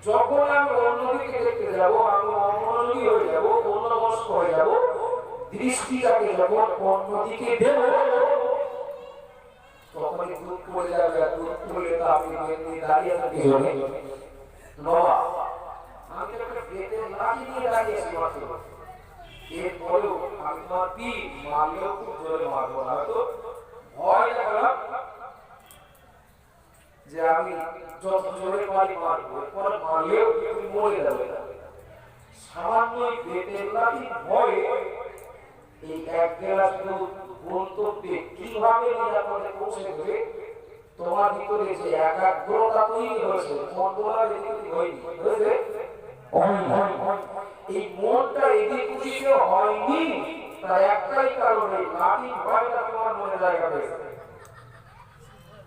যখন আমি অন্যদিকে দেখতে যাবো আমি অমনোযোগী হয়ে যাবো, অন্যমনস্ক হয়ে যাবো, দৃষ্টিটাকে যখন অন্যদিকে দেব তখনই দুধ পড়ে যাবে। আর দুধ পড়লে তো আপনি দাঁড়িয়ে থাকি বাবা আমি একটা পেটের লাঠি নিয়ে দাঁড়িয়েছি মাত্র, এরপরেও আমি তোমার পিঠ মারলেও খুব জোরে মারবো না, হয়তো ভয় দেখালাম যে আমি যত জোরে পারি মারবো, এরপরে মারলেও তুমি মরে যাবে। সামান্য পেটের লাঠি ভয়ে এই এক গ্লাস দুধ গন্তব্যে কিভাবে নিরাপদে পৌঁছে দেবে, তোমার ভিতরে যে একাগ্রতা তৈরি হয়েছে, মন তোমার এদিক হয়নি, হয়েছে এই মনটা এদিক ওদিকে হয়নি, তার একটাই কারণে লাঠি ভয়টা তোমার মনে জায়গা পেয়েছে।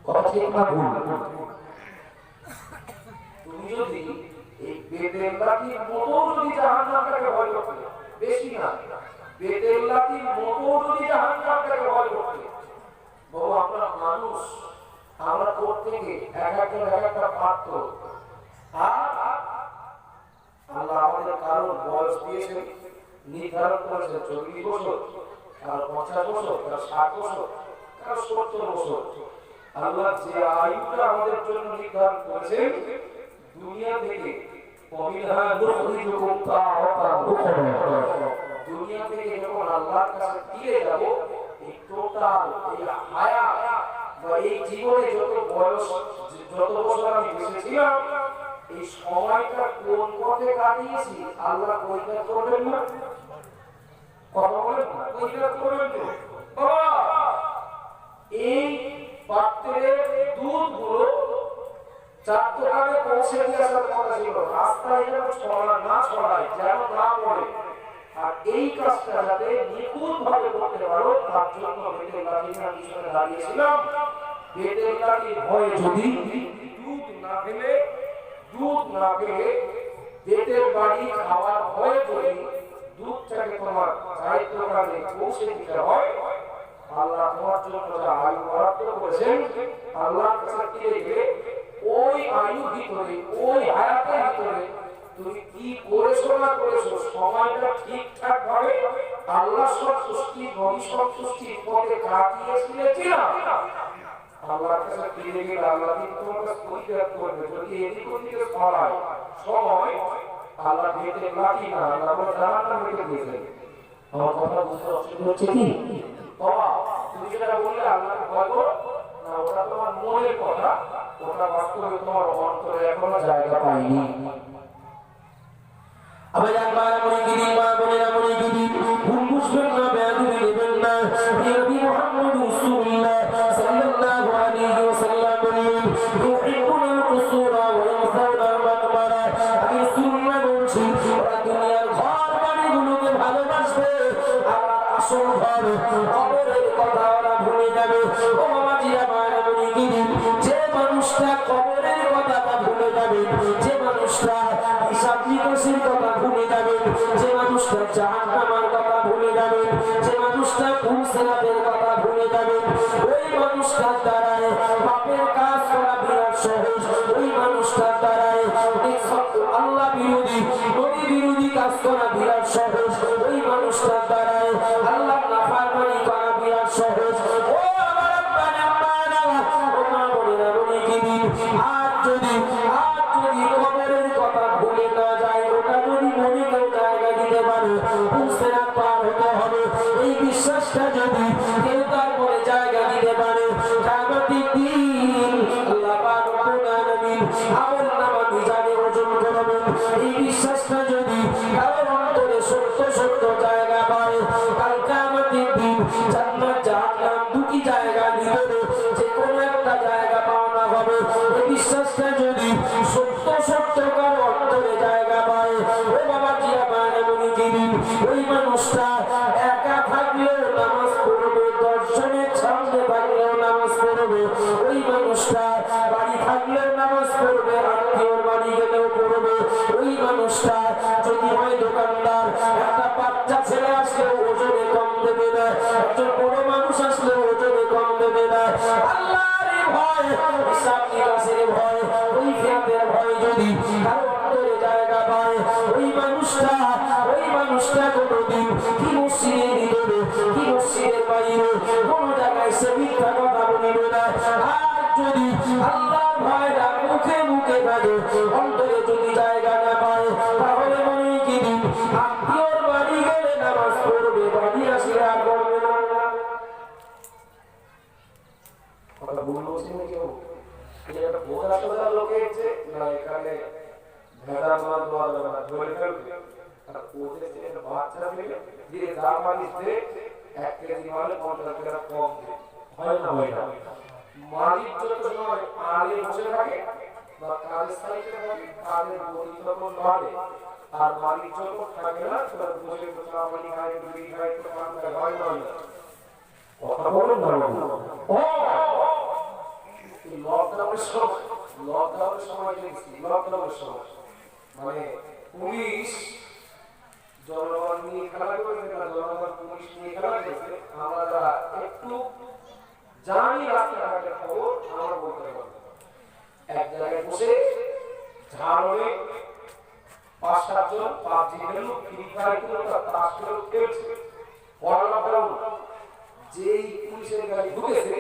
কথা ঠিক না ভুল? তুমি যদি এই পেটের লাঠির মতো যদি জাহান্নামটাকে ভয় করতে, বেশি না পেটের লাঠির মতো যদি জাহান্নামটাকে ভয় করতে, বাবু আমরা মানুষ, আমরা প্রত্যেকে এক একটা পাত্র, আর আল্লাহ আমাদের কারোর বয়স দিয়েছে নির্ধারণ করেছে 40 বছর, কারো 50 বছর, কারো 60 বছর, কারো 70 বছর। আল্লাহ যে আয়ুটা আমাদের জন্য নির্ধারণ করেছে, দুনিয়া থেকে দুনিয়া থেকে যখন আল্লাহর কাছে ফিরে যাব, এই টোটাল এই হায়াত বা এই জীবনে যত বয়স যত বছর আমি বেঁচেছিলাম, এই সময়টা কোন পথে কাটিয়েছি আল্লাহ পরিত্যাগ করবেন না? কথা বলেন না, পরিত্যাগ করবেন তো? বাবা এই পাত্রের দুধগুলো চার দোকানে পৌঁছে দিয়ে আসার কথা ছিল, রাস্তায় যেন না ছড়ায়, যেন না পড়ে। আর এই কাজটা যাতে নিখুঁত ভাবে করতে পারো তার জন্য বেতের লাঠি নিয়ে আমি দাঁড়িয়েছিলাম। বেতের লাঠির ভয়ে যদি দুধ না খেলে পেটের বাড়ি খাওয়ার ভয় যদি দুধটাকে তোমার চারিত্র কারণে পৌঁছে দিতে হয়, আল্লাহ তোমার জন্য যা আয়ু বরাদ্দ করেছেন, আল্লাহ কাছে গেলে ওই আয়ু ভিতরে, ওই হায়াতের ভিতরে তুমি কি করেছো না করেছো, সময়টা ঠিকঠাক ভাবে আল্লাহ সন্তুষ্টি, নবী সন্তুষ্টির পথে কাটিয়েছিলে কিনা, আল্লাহর কাছে ফিরে গেলে আল্লাহ কিন্তু তোমার কাছে পরীক্ষা করবে। যদি এদিক ওদিকে ছড়ায় সময়, আল্লাহ ভেটে লাঠি না, আল্লাহ জাহান্নামে ভেটে দিয়েছেন। আমার কথা বুঝতে অসুবিধা হচ্ছে কি বাবা? তুমি যেটা বললে আল্লাহকে ভয় করো না, ওটা তোমার মনের কথা, ওটা বাস্তবে তোমার অন্তরে এখনো জায়গা পায়নি। আবার একবার মনে গিরি মা বোনেরা মনে গিরি ভুল বুঝবেন না, বেয়াদবি নেবেন না। নবী মুহাম্মদ রাসূলুল্লাহ সাল্লাল্লাহু আলাইহি ওয়াসাল্লাম বলেন, ইউহিব্বুনা কুসুরা ওয়া ইয়ানসাউনা আল-মাকবারা। আমি রাসূলুল্লাহ বলছি, ওরা দুনিয়ার ঘর বাড়িগুলোকে ভালোবাসবে, আর আসল ঘর কবরের কথা ওরা ভুলে যাবে। ও বাবাজিরা মায়েরা মনে গিরি, যে মানুষটা কবরের কথাটা ভুলে যাবে, যে মানুষটা হিসাব নিকাশের কথা ভুলে যাবেন, যে মানুষটা জাহান্নামের কথা ভুলে যাবেন, যে মানুষটা পুরসিরাতের কথা ভুলে যাবেন, ওই মানুষটার দ্বারায় পাপের কাজ করা বিরাট সহজ। ওই মানুষটার দ্বারায় আল্লাহ বিরোধী, নবী বিরোধী কাজ করা বিরাট সহজ। ওই মানুষটার দ্বারায় আল্লাহ নাফরমানি করা বিরাট সহজ। ও আমার আব্বানা আম্মানা, ও মা বোনেরা মনে গিরি, আর যদি কবরের কথা ভুলে না যায়, ওটা যদি মনে কেউ জায়গা দিতে পারে, পুরসিরাত পার হতে হবে, এই বিশ্বাসটা যদি কেউ তারপরে জায়গা দিতে পারে, কিয়ামতের দিন আল্লাহ পাক রব্বুল আলামিন আমলনামা মিজানে ওজন করবেন। এই বিশ্বাসটা যদি কারোর অন্তরে সত্য জায়গা পায়, কাল কিয়ামতের দিন জান্নাত জাহান্নাম দুটি জায়গা দিবে, যে কোনো একটা জায়গা পাওনা হবে। এই বিশ্বাসটা যদি সত্য কারো অন্তরে জায়গা পায়, ও বাবা জিয়া মানে মনে গিরি, ওই মানুষটা একা থাকলেও নামাজ পড়বে, দর্শনের সামনে থাকলেও নামাজ পড়বে। ওই মানুষটা বাড়ি থাকলেও নামাজ পড়বে, আত্মীয়র বাড়ি গেলেও পড়বে। ওই মানুষটা যদি হয় দোকানদার, একটা বাচ্চা ছেলে আসলে ওজনে কম দেবে না, একজন বড় মানুষ আসলে ওজনে কম দেবে না। আল্লাহর ভয়, হিসাব নিকাশের ভয়, ওই ফিয়াতের ভয় যদি কারো অন্তরে জায়গা পায়, ওই মানুষটা কোনোদিন কি মসজিদের ভিতরে, কি মসজিদের বাইরে, কোনো জায়গায় সে মিথ্যা কথা বলিবে না। আর যদি আল্লাহর ভয়টা মুখে থাকে, অন্তরে যদি জায়গা না পায়, তাহলে মনে কি দিন আত্মীয়র বাড়ি গেলে নামাজ পড়বে, বাড়ি আসলে আর পড়বে না। কথা বলবো কেউ এটা বোঝা সোজা লোকে না, এখানে ভেড়া মাল দেওয়া যাবে না, ধরে ফেলবে। আর ওদের ছেলে বাচ্চা ছেলে দিয়ে যা মালিশ দে, 1 কেজি মালে 50 টাকা কম দে, হয় না? মালিক যত সময় আলে বসে থাকে বা কাজের সাইডে থাকে, কাজের গতি যখন বাড়ে, আর মালিক যখন থাকে না, তার বসে বসে মালিক খায়, বিড়ি খায়, তো মানুষ হয় না। কথা বলুন না লকডাউনের সময় দেখছি, লকডাউনের সময় মানে পুলিশ জনগণ নিয়ে খেলা করেছে না, জনগণ পুলিশ নিয়ে খেলা করেছে। আমরা যারা একটু জানি রাস্তাঘাটের খবর, আমরা বলতে পারবো। এক জায়গায় বসে ঝাড়ে 5-7 জন পাবজি খেলো, ফ্রি ফায়ার খেলো, তাস খেলছে। লকডাউন যেই পুলিশের গাড়ি ঢুকেছে,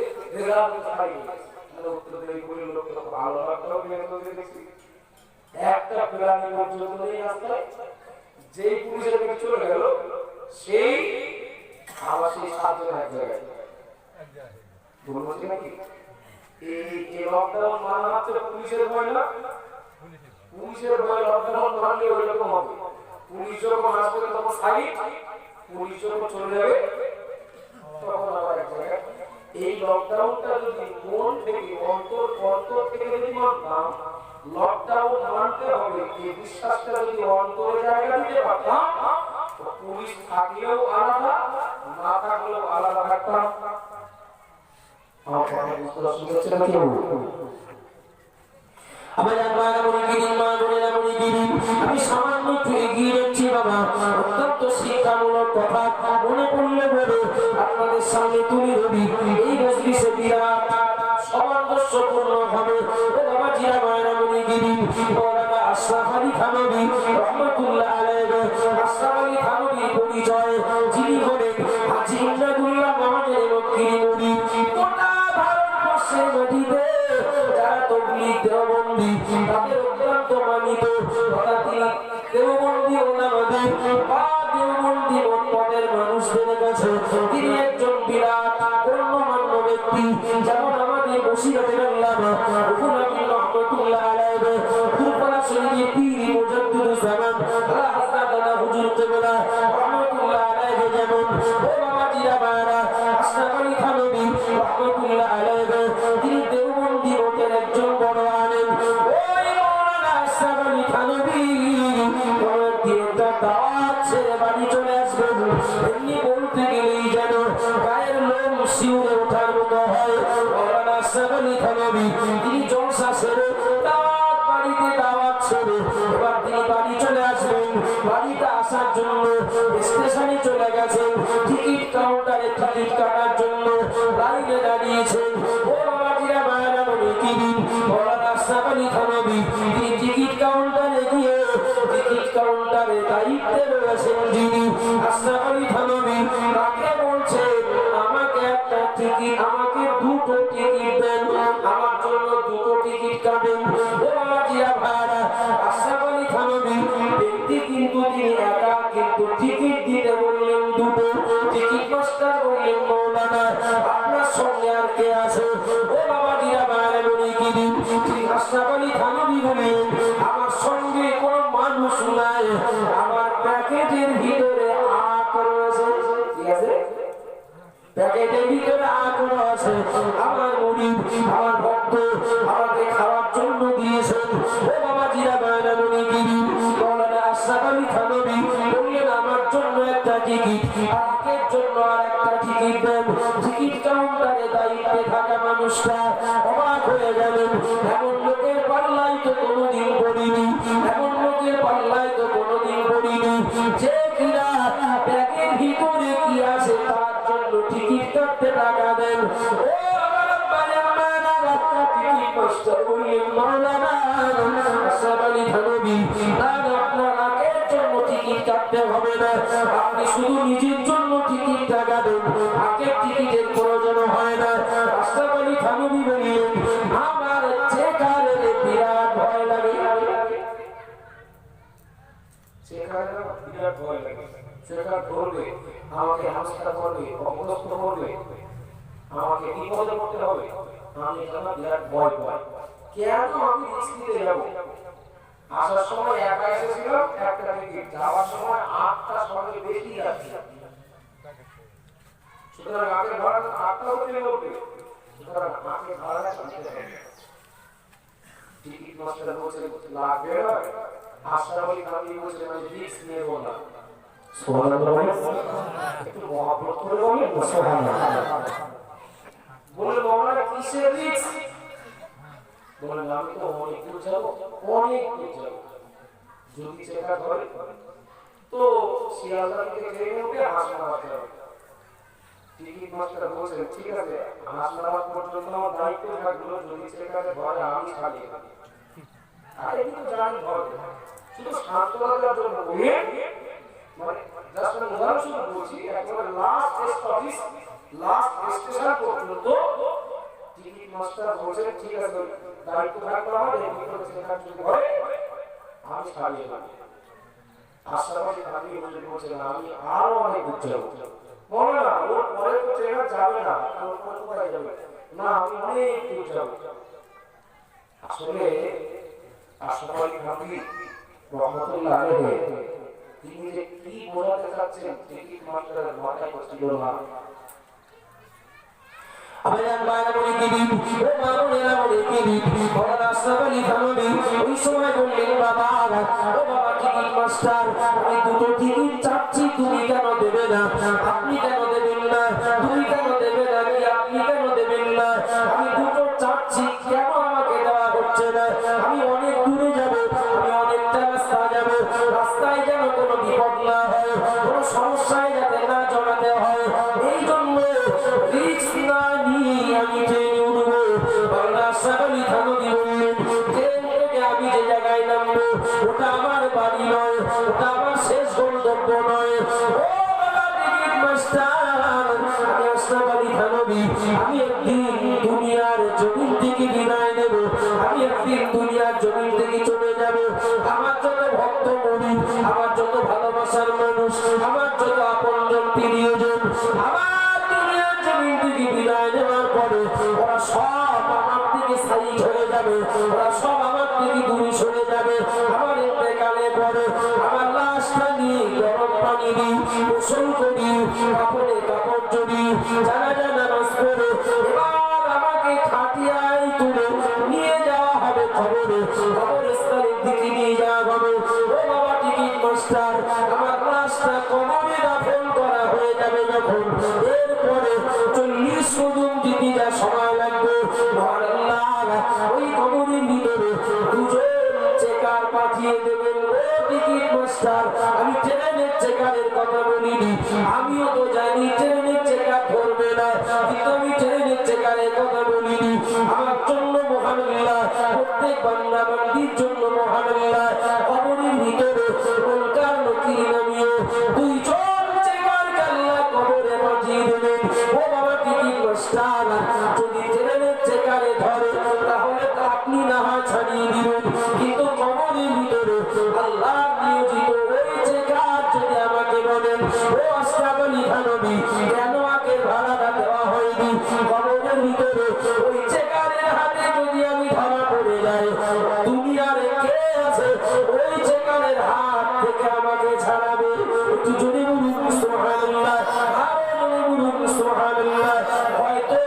একটা প্রাণী পর্যন্ত নেই রাস্তায়। যেই পুলিশের গাড়ি চলে গেল, সেই আবার সেই 7 জন এক জায়গায়। নাকি এই লকডাউন মানা হচ্ছে পুলিশের ভয় না, পুলিশের ভয় লকডাউন মানলে ওই রকম হবে। পুলিশ যখন আসবে তখন সাইড, পুলিশ যখন চলে যাবে তখন আবার এক জায়গায়। এই লকডাউনটা যদি মন থেকে অন্তর থেকে যদি মানতাম, লকডাউন মানতে হবে, এই বিশ্বাসটা যদি অন্তরে জায়গা দিতে পারতাম, পুলিশ থাকলেও আলাদা, না থাকলেও আলাদা থাকতাম। আমি সামান্য একটু এগিয়ে যাচ্ছি বাবা, অত্যন্ত শিক্ষামূলক কথা মনে পড়লে বলে আপনাদের সামনে তুলে ধরি। এই মজলিসে বিরাট সামঞ্জস্যপূর্ণ হবে বাবা জিয়া মায়রামণি গিরি মৌলানা আশরাফ আলী থানভী রহমাতুল্লাহ আলাইহি। আশরাফ আলী থানভী পরিচয় যিনি হলেন হাজী ইমদাদুল্লাহ মাহমুদের মক্কির মুরিদ। গোটা ভারতবর্ষের মাটিতে যারা তাবলীগ দেওবন্দি তাদের অত্যন্ত মানিত তথা তিনি দেওবন্দি ওলামাদের বা দেওবন্দি মতবাদের মানুষদের কাছে তিনি একজন বিরাট গণ্যমান্য ব্যক্তি। যেমন আমাদের বসিরতের আল্লামা রুহুল আমিন রহমাতুল্লাহ আলাইহি, কুরবালা শরীফের পীর মুজাদ্দিদুজ জামান আল্লাহ হযরত আলা হুজুর কিবলা রহমাতুল্লাহ আলাইহি, যেমন ও বাবা জিয়া বায়রা আশরাফ আলী থানভী রহমাতুল্লাহ আলাইহি তিনি দেওবন্দি মতের একজন বড় আলেম। ওই মাওলানা আশরাফ আলী থানভী একটা দাওয়াত ছেড়ে বাড়ি চলে আসবেন, এমনি বলতে গেলেই যেন গায়ের লোম শিউরে ওঠার মতো হয়। মাওলানা আশরাফ আলী থানভী তিনি জলসা ছেড়ে দাওয়াত বাড়িতে দাওয়াত ছেড়ে এবার তিনি বাড়ি চলে আসবেন। বাড়িতে আসার জন্য স্টেশনে চলে গেছেন, টিকিট কাউন্টারে টিকিট কাটার জন্য লাইনে দাঁড়িয়েছেন। ও বাবা জিয়া মায়রামণি গিরি মাওলানা আশরাফ আলী থানভী তিনি টিকিট কাউন্টারে গিয়ে টিকিট কাউন্টারে দায়িত্বে রয়েছেন যিনি আশরাফ আলী থানভী তাকে বলছেন আমাকে একটা টিকিট, আমাকে দুটো টিকিট দেন, আমার জন্য দুটো টিকিট কাটেন। ও বাবা জিয়া ভাইরা আশরাফ আলী থানভী ব্যক্তি কিন্তু তিনি একা, কিন্তু টিকিট দিতে বললেন দুটো। টিকিট মাস্টার বললেন মাওলানা আপনার সঙ্গে আর কে আছে? ও বাবা জিয়া মায়রামণি গিরি আশরাফ আলী থানভী বললেন আমার সঙ্গে কোনো মানুষ নাই, আমার প্যাকেটের ভিতরে আখ রয়েছে। ঠিক আছে, প্যাকেটের ভিতরে আখ রয়েছে, আমার মুরিদ আমার ভক্ত আমাকে খাওয়ার জন্য দিয়েছেন। ও বাবা জিয়া মায়রামণি গিরি মাওলানা আশরাফ আলী থানভী বললেন আমার জন্য একটা টিকিট, আজকের জন্য আর একটা টিকিট দেন। টিকিট কাউন্টারে দায়িত্বে থাকা মানুষটা অবাক হয়ে গেলেন, এমন লোকের পাল্লাই তো কোনোদিন পড়িনি, এমন লোকের পাল্লাই তো কোনোদিন পড়িনি যে কিনা ব্যাগের ভিতরে কি আছে তার জন্য টিকিট কাটতে টাকা দেন। ও আমার টিকিট মাস্টার বললেন মাওলানা আশরাফ আলী থানভী আপনার আগের জন্য টিকিট কাটতে হবে না, আপনি শুধু নিজের জন্য টিকিট টাকা দেন, আগের টিকিটের প্রয়োজন হয় না। আশরাফ আলী থানভী বললেন আমার চেকারের বিরাট ভয় লাগে, বিরাট ভয় লাগে, চেকার ধরবে আমাকে হামলা করবে, অপদস্থ করবে, আমাকে বিপদে পড়তে হবে, আমি এটা বিরাট ভয় পাই। কেন আমি রিস্ক নিতে যাব? আসার সময় একা এসেছিলাম একটা টিকিট, যাওয়ার সময় 8টা সঙ্গে বেশি যাচ্ছে, সুতরাং আগে ভাড়া 8টা হতে বলবে, সুতরাং আগে ভাড়া করতে হবে। টিকিট মাস্টার বলছে লাগবে না, আশরাফ আলী থানভী বলছে আমি রিস্ক নিয়ে বললাম। সুবহানাল্লাহ, একটু মহব্বত করে বলেন সুবহানাল্লাহ। বলে মাওলানা কিসের রিস্ক? বলে আমি তো অনেক দূর যাবো, অনেক দূর যাবো, যদি চেকার ধরে তো শিয়ালদা থেকে ট্রেনে উঠে হাসনাবাদ যাবে। টিকিট মাস্টার বলছেন ঠিক আছে, হাসনাবাদ পর্যন্ত আমার দায়িত্ব থাকলো, যদি চেকারে ধরে আমি ছাড়ি। আরে কিন্তু জানি ধরবে, শুধু সান্ত্বনা দেওয়ার জন্য বলে মানে জাস্ট আমি উদাহরণস্বরূপ বলছি, একেবারে লাস্ট স্টপেজ লাস্ট স্টেশন পর্যন্ত টিকিট মাস্টার বলছেন ঠিক আছে, দায়িত্ব থাকলো আমার, এই ভিতরে চেকার যদি ধরে আমি ছাড়িয়ে দেবো। আশরাফ আলী থানভী বলছেন আমি আরো অনেক দূর যাবো। বলো না ওর পরে তো ট্রেন যাবে না, ওর পরে কোথায় যাবে? না আমি অনেক দূর যাবো। আসলে আশরাফ আলী থানভী রহমাতুল্লাহ আলাইহি তিনি যে কি বোঝাতে চাচ্ছেন টিকিট মাস্টারের মাথায় পড়ছিল না। আবেদন মায়রামণি গিরি ও মামুনেরামণি গিরি মাওলানা আশরাফ আলী থানভী ওই সময় বললেন বাবা ও বাবা টিকিট মাস্টার আমি দুটো টিকিট চাচ্ছি, তুমি কেন দেবে না? আপনি কেন দেবেন না? তুমি কেন দেবে না? কি আপনি কেন দেবেন না? আমি দুটো চাচ্ছি, কেন আমাকে দেওয়া হচ্ছে না? আমি যাবে, ওরা সব আমার থেকে দূরে সরে যাবে। আমার ইন্তেকালে পরে আমার লাশটা নিয়ে গরম পানি দিই, গোসল করি, কাপড়ে কাপড় জড়ি, জানাজা নামাজ পড়ে এবার আমাকে খাটিয়ায় তুলে নিয়ে যাওয়া হবে কবরে। কবরস্থানের দিকে নিয়ে যাওয়া হবে। ও বাবা টিকিট মাস্টার, আমার লাশটা কবরে দাফন করা হয়ে যাবে যখন, এরপরে 40 কদম যেতে যা সময় লাগবে, ওই কবরের ভিতরে দুজন চেকার পাঠিয়ে দেবেন। ও টিকিট মাস্টার, আমি ট্রেনের চেকারের কথা বলিনি, আমিও তো জানি ট্রেনের চেকার ধরবে না, কিন্তু আমি ট্রেনের চেকারের কথা বলিনি। আমার জন্য মহান আল্লাহ, প্রত্যেক বান্দা বান্দির জন্য মহান আল্লাহ কবরের ভিতরে মুনকার নকির নামিয়ে দুইজন চেকারকে আল্লাহ কবরে পাঠিয়ে দেবেন। ও বাবা টিকিট মাস্টার, যদি ট্রেনের চেকারে ধরে তাহলে তো আপনি না হয় ছাড়িয়ে দিবেন, কিন্তু কবরের ভিতরে আল্লাহ নিয়োজিত ওই চেকার যদি আমাকে বলেন, ও আশরাফ আলী থানভী, কেন আগে ভাড়াটা দেওয়া হয়নি? কবরের ভিতরে ওই চেকারের হাতে যদি আমি ধরা পড়ে যাই, দুনিয়ার কে আছে ওই চেকারের হাত থেকে আমাকে ছাড়াবে? একটু জোরে বলুন সুবহানাল্লাহ, আরো জোরে বলুন সুবহানাল্লাহ। হয়তো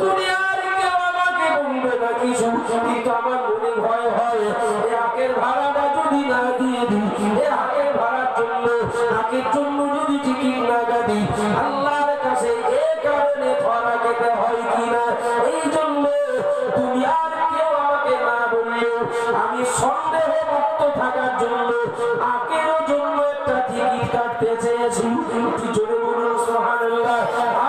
দুনিয়ার কেউ আমাকে বলবে না কিছু, কিন্তু আমার মনে ভয় হয় এই হাকের ভাড়াটা যদি না দিয়ে দিই, এই হাকের ভাড়ার জন্য, হাকের জন্য যদি টিকিট না কাটি, আল্লাহর কাছে এ কারণে ধরা খেতে হয় কিনা। এই জন্য দুনিয়ার কেউ আমাকে না বললেও আমি সন্দেহ মুক্ত থাকার জন্য হাকেরও জন্য একটা টিকিট কাটতে চেয়েছি। জোরে বলুন সুবহানাল্লাহ,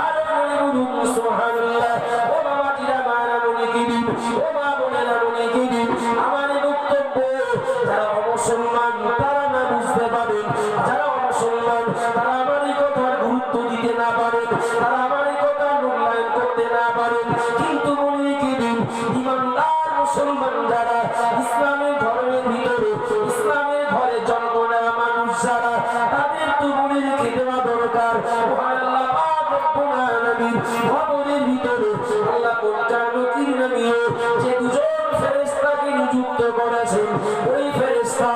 আর জোরে বলুন সুবহানাল্লাহ। ও বাবা জিরা মায়েরা মনে কিদিন, ও মা বোনেরা মনে কিদিন, আমার বক্তব্য যারা অমুসলমান তারা না বুঝতে পারেন, যারা অমুসলমান তারা আমার এই কথার গুরুত্ব দিতে না পারেন, তারা আমার এই কথার মূল্যায়ন করতে না পারেন, কিন্তু মনে কিদিন ইমানদার মুসলমান যারা ইসলামের ধর্মের ভিতরে, ইসলামের ঘরে জন্ম নেওয়া মানুষ যারা, তাদের তো মনে রেখে দেওয়া দরকার। আল্লাহ পাক রব্বুল আলামিন কবরের ভিতরে আল্লাহ মুনকার নকির নামিয়ে যে দুজন ফেরেশতাকে নিযুক্ত করেছেন, ওই ফেরেশতা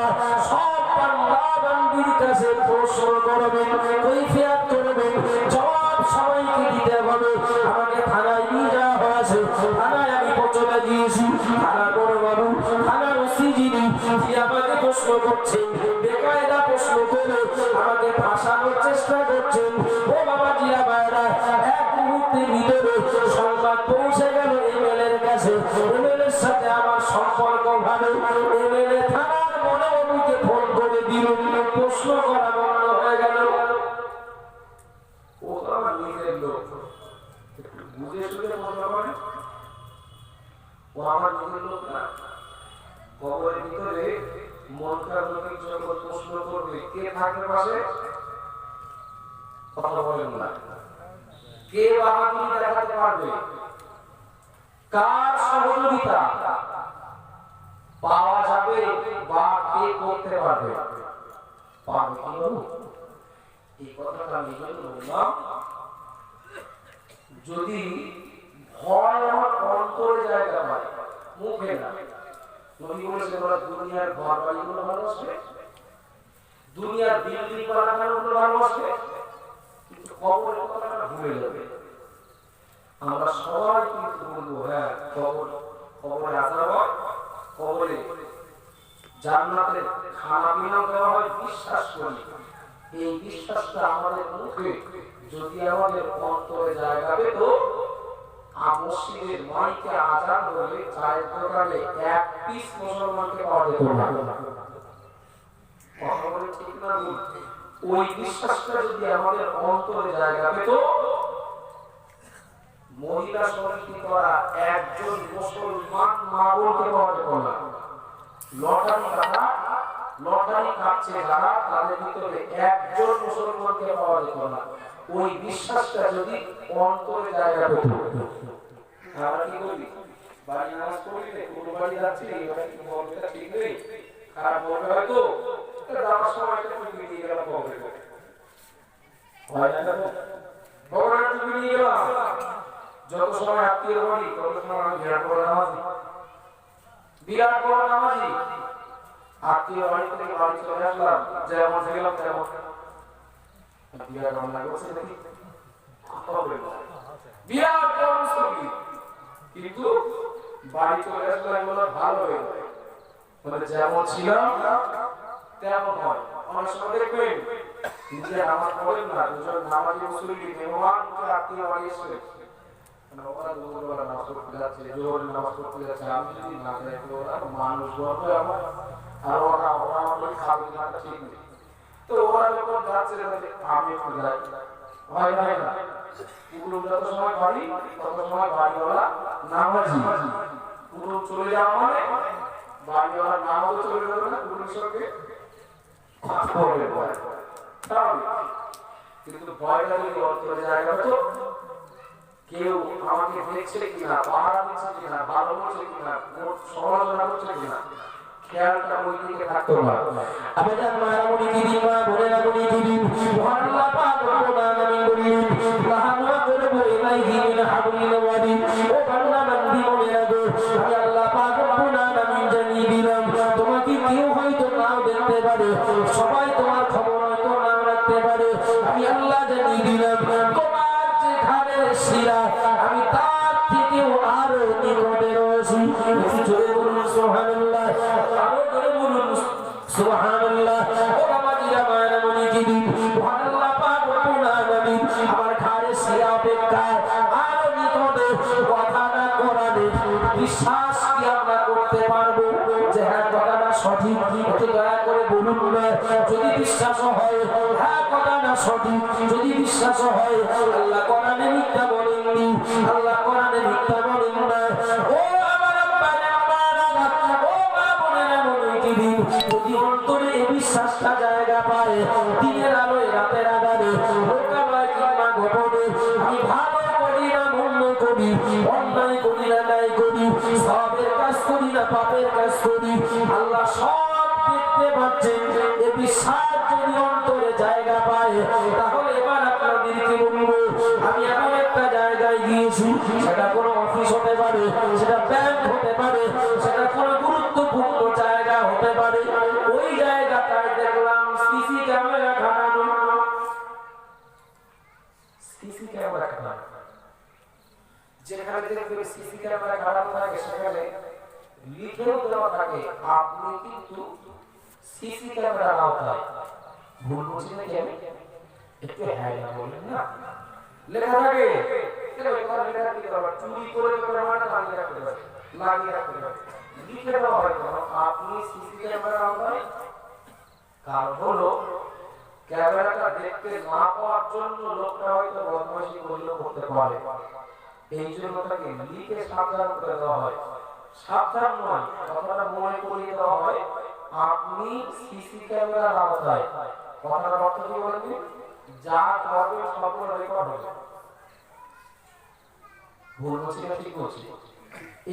সব বান্দা বান্দির কাছে প্রশ্ন করবেন, কৈফিয়ত করবেন, জবাব সবাইকে দিতে হবে। আমাকে থানায় নিয়ে যাওয়া হয়েছে, থানায় আমি পৌঁছতে গিয়েছি, থানার বড় বাবু, থানার ওসি যিনি আমাকে প্রশ্ন করছেন, বেকায়দা প্রশ্ন করে আমাকে ফাঁসানোর চেষ্টা করছেন। ও বাবা জিয়া ভাইরা, এক মুহূর্তের ভিতরে সংবাদ পৌঁছে গেল এমএলএর কাছে, এমএলএর সাথে আমার সম্পর্ক ভালো, এমএলএ থানার বড় বাবুকে ফোন করে দিল, প্রশ্ন করা বন্ধ হয়ে গেল। ও তো আমার নিজের লোক, বুঝে শুনে মজা করে, ও আমার নিজের লোক না। কবরের ভিতরে মুনকার নকির যখন প্রশ্ন করবে, কে থাকবে পাশে? কথা বলেন না। কে বাহাদুরি দেখাতে পারবে? কার সহযোগিতা পাওয়া যাবে বা কে করতে পারবে? পারবে কি বলুন? এই কথাটা আমি বললাম, যদি ভয় আমার অন্তরে জায়গা পায়, মুখে না। নবী বলেছেন ওরা দুনিয়ার ঘর বাড়িগুলো ভালোবাসবে, দুনিয়ার বিল্ডিং বানানোগুলো ভালোবাসবে, কিন্তু কবরের কথাটা ভুলে যাবে। আমরা সবাই কিন্তু বলবো হ্যাঁ কবরে আযাব হয়, কবরে জান্নাতে খানা পিনা দেওয়া হয়, বিশ্বাস করি। এই বিশ্বাসটা আমাদের মুখে যদি আমাদের অন্তরে জায়গা পেত, মসজিদের মাইকে আজান হলে চায়ের দোকানে এক পিস মুসলমানকে পাওয়া যেত না। ঠিক না? ওই বিশ্বাসটা যদি আমাদের অন্তরে জায়গা পেত, মহিলা সমিতি করা একজন মুসলমান মা বোনকে পাওয়া যেত না। লটারি কাটছে যারা, তাদের ভিতরে একজন মুসলমানকে পাওয়া যেত না। ওই বিশ্বাসটা যদি অন্তরে জায়গা পেত, আমরা কি করি? বাড়ি নামাজ পড়ি, কোনো বাড়ি যাচ্ছি, মনটা ঠিক নেই, খারাপ মনে হয়তো যাওয়ার সময় টুপি নিয়ে গেলাম, ভগবানের টুপি নিয়ে গেলাম। যত সময় আত্মীয় বাড়ি তত সময় আমি ঘেরা করে নামাজ, বিরাট বড় নামাজি, আত্মীয় বাড়ি থেকে বাড়ি চলে আসলাম, যেমন গেলাম তেমন বিরাট অন্যায় করছে দেখি, বিরাট বড় মুসলিম, কিন্তু বাড়ি চলে আসলাম বলে ভালো হয়ে যায়, মানে যেমন ছিলাম তেমন হয়। অনেক সময় দেখবেন নিজে নামাজ পড়েন না, দুজন নামাজি মুসলিম মেহমান আত্মীয় বাড়ি এসে ওরা দুপুরবেলা নামাজ পড়তে যাচ্ছে, জোহরের নামাজ পড়তে যাচ্ছে, আমি যদি না যাই ওরা মানুষ বলবে আমার, আর ওরা আমার খাবে না, ঠিক নেই। তো ওরা যখন যাচ্ছে আমি একটু যাই, ভাই ভাই না পুরো যত সময় বাড়ি তত সময় বাড়িওয়ালা নামাজি, পুরো চলে যাওয়া মানে বাড়িওয়ালা নামাজও চলে যাবে না, পুরোর সঙ্গে কিন্তু ভয়টা যদি অন্তরে জায়গা হতো, কেউ আমাকে দেখছে কিনা, পাহারা দিচ্ছে কিনা, ভালো বলছে কিনা, সমালোচনা করছে কিনা, খেয়ালটা ওই দিকে থাকতো না। আবেদন মারামুনি দিদি মা বলে রামুনি দিদি আল্লাহ পাক রব্বুল আলামিন বলেন লাহামা করব ইলাইহি মিন হাবলিল ওয়াদি, ও বান্দা বান্দি মনে রাখো আমি আল্লাহ পাক রব্বুল আলামিন জানিয়ে দিলাম, তোমাকে কেউ হয়তো নাও দেখতে পারে, সবাই তোমার খবর হয়তো নাও রাখতে পারে, আমি আল্লাহ জানিয়ে দিলাম তোমার যে ঘাড়ের শিরা আমি তার থেকেও আরো নিকটে রয়েছি। জোরে বলুন সুবহানাল্লাহ, আরো জোরে বলুন সুবহানাল্লাহ। ও নামাজিরা মায়ামনি দিদি আল্লাহ পাক রব্বুল আলামিন আমার ঘাড়ের শিরা অপেক্ষা আরো নিকটে, কথাটা কোরআনে বিশ্বাস কি আমরা করতে পারবো যে হ্যাঁ কথাটা সঠিক? একটু দয়া করে বলুন না, যদি বিশ্বাস হয় হ্যাঁ কথাটা সঠিক, যদি বিশ্বাস হয় আল্লাহ কোরআনে মিথ্যা বলেননি, আল্লাহ কোরআনে মিথ্যা বলেন না। ও আমার আব্বারা ও মা বোনেরা মনে দিন, যদি অন্তরে এই বিশ্বাসটা জায়গা পায়, দিনের আলোয় রাতের আধারে লোকালয় কিংবা গোপনে আমি ভালো করি না মন্দ করি, অন্যায় করি না ন্যায় করি, সবের কাজ করি না পাপের কাজ করি, আল্লাহ সব দেখতে পাচ্ছেন। এই বিশ্বাস যদি অন্তরে জায়গা পায়, তাহলে এবার আপনাদেরকে বলবো আমি এমন একটা জায়গায় গিয়েছি, সেটা কোনো অফিস হতে পারে, সেটা ব্যাংক হতে পারে, সেটা কোনো গুরুত্বপূর্ণ জায়গা হতে পারে, ওই জায়গাটায় দেখলাম সিসি ক্যামেরা খাটানো, সিসি ক্যামেরা খাটানো, যেখানে দেখবেন সিসি ক্যামেরা খাটানো থাকে সেখানে লিখেও দেওয়া থাকে আপনি কিন্তু সিসি ক্যামেরার আওতায়। ভুল বলছি নাকি আমি? একটু হ্যাঁ বললেন না, লেখা থাকে চুরি করে ক্যামেরাটা লাগিয়ে রাখতে পারে, লাগিয়ে রাখতে পারে, লিখে দেওয়া হয় আপনি সিসি ক্যামেরার আওতায়। কারণ হলো ক্যামেরাটা দেখতে না পাওয়ার জন্য লোকটা হয়তো বদমাশি করলেও করতে পারে, এই জন্য তাকে লিখে সাবধান করে দেওয়া হয়। সাবধান নয়, কথাটা মনে করিয়ে দেওয়া হয় আপনি সিসি ক্যামেরার আওতায়। কথাটার অর্থ কি বলেন? যা করবে সব রেকর্ড হবে। ভুল বলছি না ঠিক বলছি?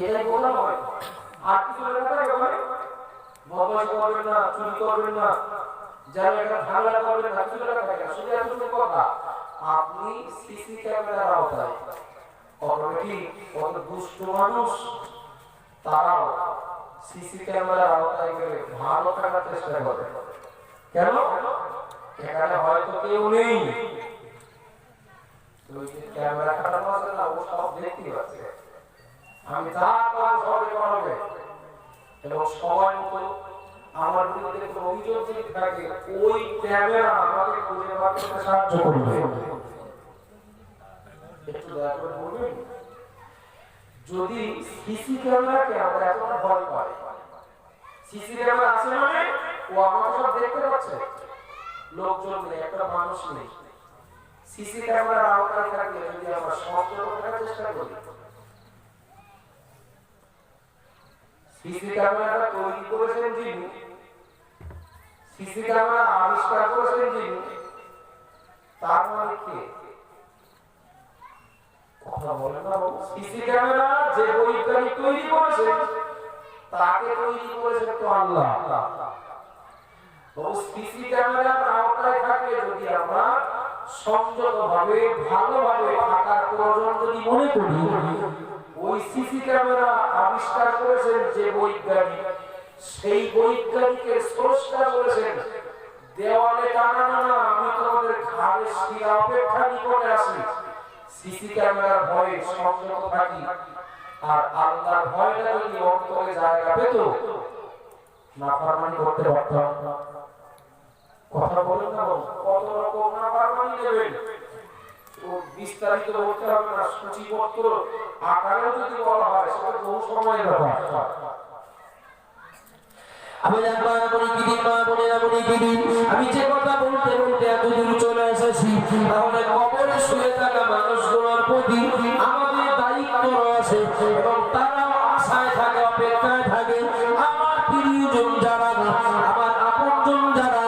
এটাই বললাম হয়। আর কিছু লেখা থাকে ভাই, বদমাশি করবেন না, চুরি করবেন না, যারা এটা ঝামেলা করবেন না, কিছু লেখা থাকে। শুধু এতটুকু কথা, আপনি সিসি ক্যামেরার আওতায়। অটোমেটিক কত দুষ্ট মানুষ তারাও সিসি ক্যামেরার আওতায় গেলে ভালো থাকার চেষ্টা করে। কেন? এখানে হয়তো কেউ নেই, ক্যামেরা খাটানো আছে না, ও সব দেখতে পাচ্ছে। আমি যা করবো সবাই করবে, এবং সবাই মতো আমার বিরুদ্ধে কোনো অভিযোগ যদি থাকে, ওই ক্যামেরা আমাকে খুঁজে বার করতে সাহায্য করবে। একটু দয়া করে বলবেন, যদি সিসি ক্যামেরাকে আমরা এতটা ভয় পাই, সিসি ক্যামেরা আছে মানে ও আমাকে সব দেখতে পাচ্ছে, লোকজন নেই, একটা মানুষ নেই, সিসি ক্যামেরার আওতায় থাকলে যদি আমরা সংযত থাকার চেষ্টা করি, সিসি ক্যামেরাটা তৈরি করেছেন যিনি, সিসি ক্যামেরা আবিষ্কার করেছেন যিনি, তার মানে কে? কথা বলেন না। সিসি ক্যামেরা যে বৈজ্ঞানিক তৈরি করেছে, তাকে তৈরি করেছে তো আল্লাহ। তো সিসি ক্যামেরার আওতায় থাকলে যদি আমরা সংযতভাবে ভালোভাবে থাকার প্রয়োজন যদি মনে করি, ওই সিসি ক্যামেরা আবিষ্কার করেছেন যে বৈজ্ঞানিক, সেই বৈজ্ঞানিকের স্রষ্টা বলেছেন দেওয়ালে টানানো না, আমি তোমাদের ঘাড়ে শিরা অপেক্ষা নিকটে আসি, সিসি ক্যামেরার ভয়ে সংযত থাকি, আর আল্লাহর ভয়টা যদি অন্তরে জায়গা পেত নাফরমানি করতে পারতাম না। কথা বলেন না, কত রকম নাফরমানি নেবেন ও বিস্তারিত বলতে হবে না, সূচিপত্র আকারে যদি বলা হয় সেটা বহু সময় ব্যাপার। আমি যে কথা বলতে বলতে এতদূর চলে এসেছি, তাহলে কবরে শুয়ে থাকা মানুষগুলোর প্রতি আমাদের দায়িত্ব রয়েছে এবং তারাও আশায় থাকে, অপেক্ষায় থাকে আমার প্রিয়জন যারা, আমার আপনজন যারা,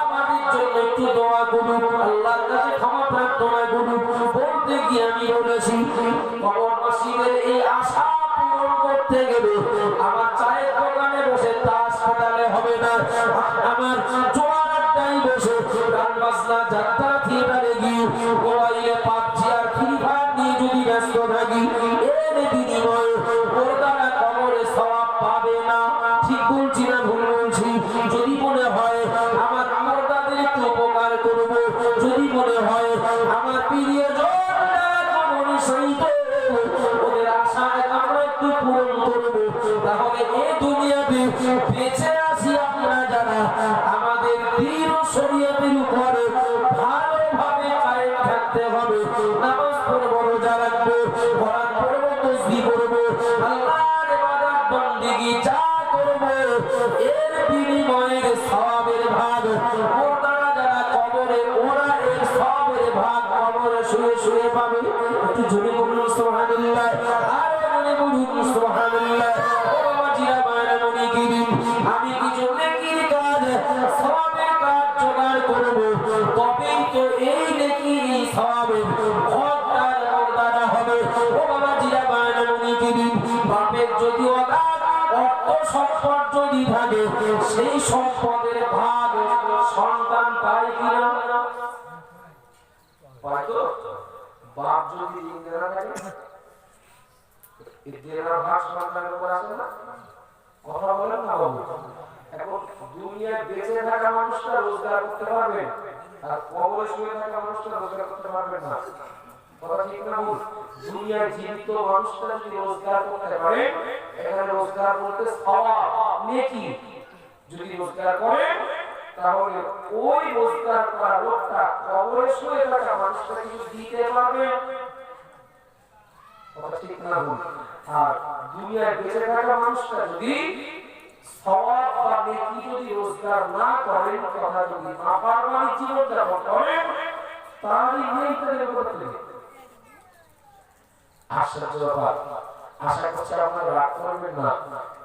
আমাদের জন্য একটু দোয়া করুন, আল্লাহর কাছে ক্ষমা প্রার্থনা করুন। বলতে গিয়ে আমি বলেছি কবরবাসীদের এই আশা পূরণ করতে গেলে আমার চায়ের দোকানে বসে তাস কাটালে হবে না, আমার জোয়ার আড্ডায় বসে গান বাজনা যাত্রা থিয়েটারে গিয়ে মোবাইলে পাবজি আর ফ্রি ফায়ার নিয়ে যদি ব্যস্ত থাকি, এর বিনিময়ে ওর দ্বারা কবরে সওয়াব পাবে না। ঠিক বলছি না ভুল বলছি? যদি মনে হয় আমার আমরদাদের একটু উপকার করব, যদি মনে হয় আমার প্রিয়জন কবরে শহীদ ওদের আশায় আমরা একটু পূরণ করব, তাহলে এই দুনিয়াতে বেঁচে আছি আমরা যারা, আমাদের দীন ও শরীয়তের উপরে ভালোভাবে কায়েম থাকতে হবে। নামাজ পড়ব, রোজা রাখবো, কোরআন পড়ব, তাসবিহ করব, আল্লাহর ইবাদত বন্দেগী যা করব এর বিনিময়ে সওয়াবের ভাগ ওরা যারা কবরে, ওরা এর সওয়াবের ভাগ কবরে শুয়ে শুয়ে পাবে। একটু জোরে বলুন সুবহানাল্লাহ, আর মনে বলুন সুবহানাল্লাহ। ও বাবা জিরা মায়ের মনে গিরিন, আমি কিছু নেকির কাজ, সওয়াবের কাজ জোগাড় করব, তবেই তো এই নেকি সওয়াবের হকদার মর্যাদা হবে। ও বাবা জিরা মায়ের মনে গিরিন, বাপের যদি অগাধ অর্থ সম্পদ যদি থাকে, সেই সম্পদের ভাগ সন্তান পায় কিনা? পায় তো। বাপ যদি ইন্দিরা থাকে, ইন্দিরা ভাগ সন্তানের উপর আসে না? কথা বলেন না বাবু? এখন দুনিয়ায় বেঁচে থাকা মানুষটা রোজগার করতে পারবে, আর কবরে শুয়ে থাকা মানুষটা রোজগার করতে পারবে না। কথা ঠিক না ভুল? দুনিয়ায় জীবিত মানুষটা যদি রোজগার করতে পারে, এখানে রোজগার করতে সওয়াব, নেকি। যদি রোজগার করে তাহলে ওই রোজগার করা লোকটা কবরে শুয়ে থাকা মানুষটা কিছু দিতে পারবে। কথা ঠিক না ভুল? আর দুনিয়ায় বেঁচে থাকা মানুষটা যদি সওয়াব বা নেকি যদি রোজগার না করেন, কথা যদি নাফরমানি জীবন যাপন করেন, তাহলে নেই করতে। আশ্চর্য ব্যাপার। আশা করছি আপনারা রাগ করবেন না।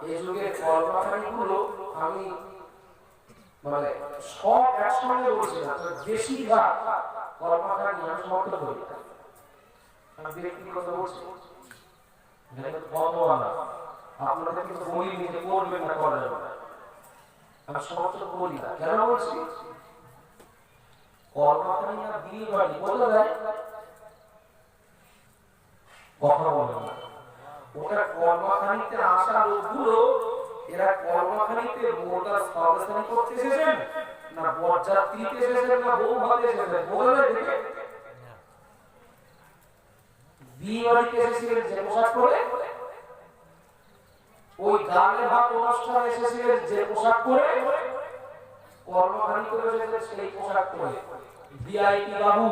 এই যুগের কর্মকারীগুলো আমি মানে সব একসঙ্গে বলছি না, বেশিরভাগ কর্মকারী আমি সমর্থন করি। আমি ব্যক্তিগত বলছি, আপনাদের কিন্তু বলি নিজে করবেন না, করা যাবে না, আমি সমর্থন করি না। কেন বলছি? কর্মকারী না বিয়ে বাড়ি বলে দেয়, কথা বলে না। ওটা কর্মখানিতে আসা লোকগুলো, এরা কর্মখানিতে মোটা সর্বস্থান করতে এসেছেন না বরযাত্রীতে এসেছেন না বউ ভাতে এসেছেন? বলে দেখে বিয়ে বাড়িতে এসেছিলেন যে পোশাক পরে, ওই গালে ভাত অনুষ্ঠানে এসেছিলেন যে পোশাক পরে, কর্মখানিতে এসেছিলেন সেই পোশাক পরে। ভিআইপি বাবু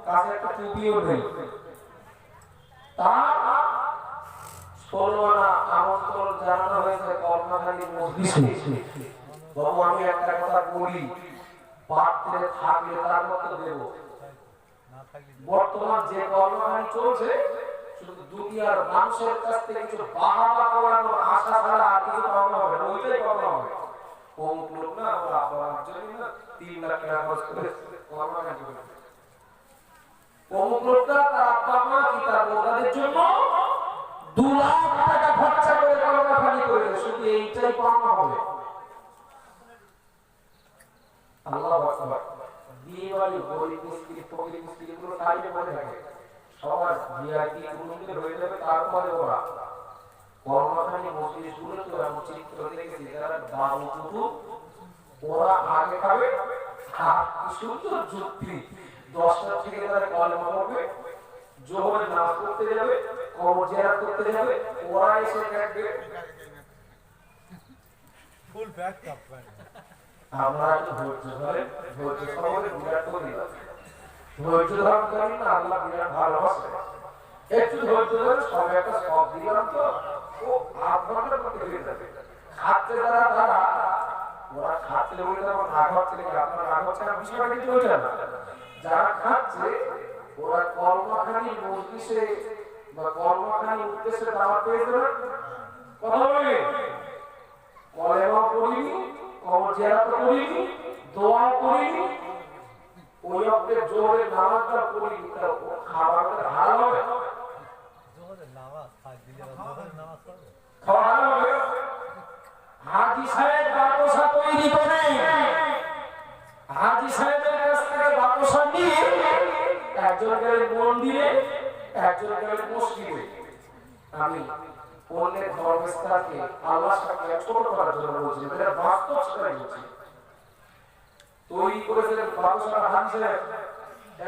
কাছে একটা টুপিও নেই, তার 16 আনা আমন্ত্রণ জানানো হয়েছে কর্মখানির মজলিসে। বাবু আমি একটা কথা বলি, পাত্রে থাকলে তার মতো দেব। বর্তমান যে কর্মখানি চলছে, শুধু দুনিয়ার মানুষের কাছ থেকে কিছু বাহাবা করানোর আশা ছাড়া আর কিছু পাওয়া হবে না, ওইটাই পাওয়া হবে। অমুক লোক না, ওর আব্বার জন্য না 3 লাখ টাকা খরচ করে কর্মখানি করে, অমুক লোকটা তার আব্বা মা কি তার বোনদের জন্য 2 লাখ টাকা খরচা করে কর্মখানি করেছে, শুধু এইটাই পাওয়া হবে। আল্লাহু আকবার। বিয়ে বাড়ি গরিব মিসকিন ফকির মিসকিন গুলো সাইডে পড়ে থাকে, সবার ভিআইপি গুলোকে হয়ে যাবে, তারপরে ওরা কর্মখানি মজলিসগুলো তো এমন চিত্র দেখেছি যারা বাবু টুকু ওরা আগে খাবে, আর সুন্দর যুক্তি 10টা থেকে তারা কলমা পড়বে, জোহরের নামাজ পড়তে যাবে, কবর জিয়ারত করতে যাবে, ওরা এসে দেখবে ফুল ব্যাক কাপ। আমরা একটু ধৈর্য ধরে ধৈর্য সহকারে বিরাট করে দিলাম। ধৈর্য ধারণ করি না, আল্লাহ বিরাট ভালোবাসে। একটু ধৈর্য ধরে সবাই একটা সব দিলাম তো ও আধ ঘন্টা করতে হয়ে যাবে। খাচ্ছে যারা তারা ওরা খাচ্ছে বলে যখন রাগ হচ্ছে নাকি আপনার রাগ হচ্ছে না, বিষয়টা কিন্তু ওইটা না। যারা খাচ্ছে ওরা কর্মখানি মজলিসে বা কর্মখানি উদ্দেশ্যে দাওয়াত পেয়েছে না, কথা বলি কলেমা পড়িনি, কবর জিয়ারত করিনি, দোয়া করিনি, ওই অর্থে জোরে নামাজটা পড়িনি, তার খাবারটা ভালো হবে, জোহরের নামাজ থাক দিলে জোহরের নামাজ পড়বে। খাওয়া ভালো হবে। হাজি সাহেব বাতাসা তৈরি করে, হাজি সাহেবের কাছ থেকে বাতাসা নিয়ে একজন গেলেন মন্দিরে, একজন গেলেন মসজিদে। আমি অন্যের ধর্মস্থানকে আল্লাহর সাথে ছোট করার জন্য বলছি, এটা বাস্তব সেটাই বলছি। তৈরি করেছিলেন বাতাসা হাজি সাহেব,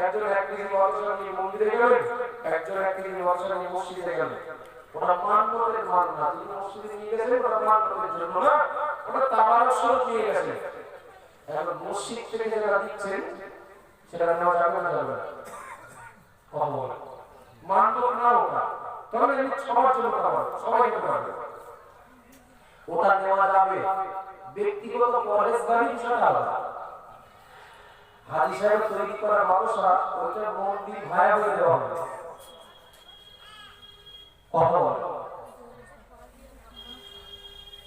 একজন এক কেজি বাতাসা নিয়ে মন্দিরে গেলেন, একজন এক কেজি বাতাসা নিয়ে মসজিদে গেলেন। ওটা মান্যতের মান না, যিনি মসজিদে নিয়ে গেছেন ওটা মান্যতের জন্য না, ওটা তাবারুক স্বরূপ নিয়ে গেছেন। এখন মসজিদ থেকে যারা দিচ্ছেন সেটা নেওয়া যাবে না, যাবে না, মান্যত না ওটা, তাহলে সবার জন্য খাবার সবাই খেতে পারবে, ওটা নেওয়া যাবে। ব্যক্তিগত পরহেজগারি বিষয়টা আলাদা। হাজি সাহেব তৈরি করা বাতাসা ওইটা মন্দির ভাড়া হয়ে দেওয়া হবে, কথা বলে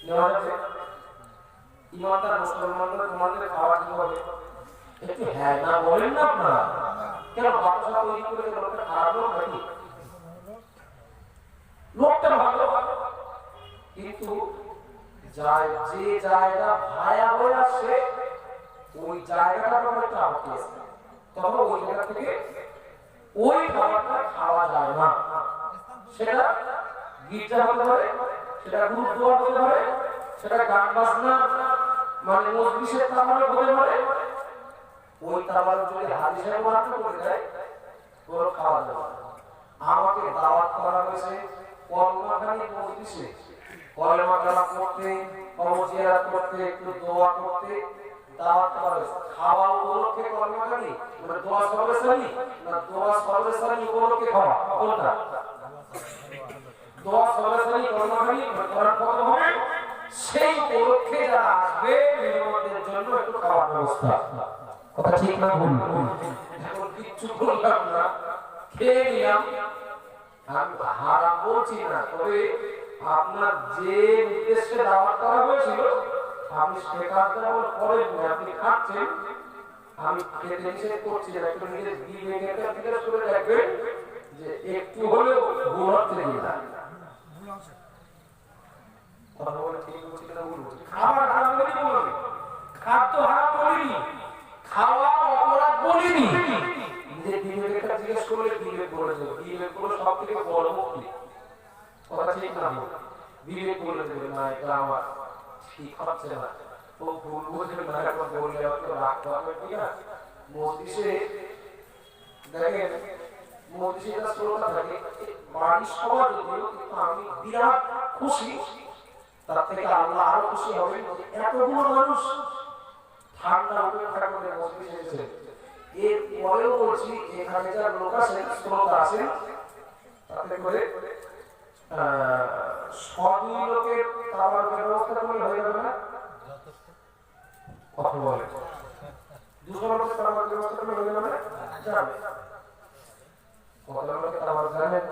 নেওয়া যাবে। ইমানদার মুসলমানরা তোমাদের খাওয়া কি হবে একটু হ্যাঁ না বলেন না আপনারা, কেন বাতাসা তৈরি করে লোকটা খারাপ লোক নাকি? লোকটা ভালো, কিন্তু যে জায়গা ভায়া হয়ে আসছে ওই জায়গাটা একটা আপত্তি আছে, তখন ওই জায়গা থেকে ওই খাবারটা খাওয়া যায় না। সেটা গির্জা হতে পারে, সেটা গুরুদ্বার হতে পারে, সেটা গান বাজনা মানে মজলিসের তামারক হতে পারে। ওই তামারক যদি হাজি সাহেব মাত্র করে দেয় ওরা খাওয়া যাবে না। আমাকে দাওয়াত করা হয়েছে কলমাখানি মজলিসে কলেমা কালাম করতে, কবর জিয়ারত করতে, একটু দোয়া করতে দাওয়াত করা হয়েছে। খাওয়া উপলক্ষে কলমাখানি মানে দোয়া সর্বসানি না, দোয়া সর্বসানি উপলক্ষে খাওয়া কোনটা? দোয়া সর্বসানি কলমাখানি করার কথা হবে, সেই উপলক্ষে যারা আসবে মেহমানদের জন্য একটু খাওয়ার ব্যবস্থা। কথা ঠিক না ভুল? এখন কিচ্ছু বললাম না, খেয়ে নিলাম, আমি হারাম বলছি না, তবে আপনার যে উদ্দেশ্যে দাওয়াত করা হয়েছিল আপনি সে কাজটা করেননি, আপনি খাচ্ছেন। আমি খেতে নিষেধ করছি না, একটু নিজের বিবেকটা জিজ্ঞেস করে দেখবেন যে একটু হলেও ভুল হচ্ছে কিনা। কথা বলে ঠিক বলছি কিনা ভুল বলছি? খাবার হারাম বলিনি, বলবে খাদ্য হারাম বলিনি, খাওয়া অপরাধ বলিনি। নিজের বিবেকটা জিজ্ঞেস করলে বিবেক বলে দেবে, বিবেক বলে সব থেকে বড় মুক্তি। কথা ঠিক না ভুল? বিবেক বলে দেবে না এটা আমার ঠিক হচ্ছে না, তো ভুল বুঝবে না, এখন বললে হয়তো রাখতে হবে, ঠিক না? মজলিসে দেখেন মজলিসে একটা শ্রোতা থাকে, বাড়ির সবার যদিও, কিন্তু আমি বিরাট খুশি, তার থেকে আল্লাহ আরো খুশি হবে এতগুলো মানুষ ঠান্ডা উপেক্ষা করে মজলিসে এসেছে। এর পরেও বলছি এখানে যারা লোক আছেন, শ্রোতা আছেন, তাতে করে সবই লোকের খাবার ব্যবস্থা করলে হয়ে যাবে না? কথা বলে 200 লোকের খাবার ব্যবস্থা করলে হয়ে যাবে না? যাবে। কত লোকের খাবার জানেন?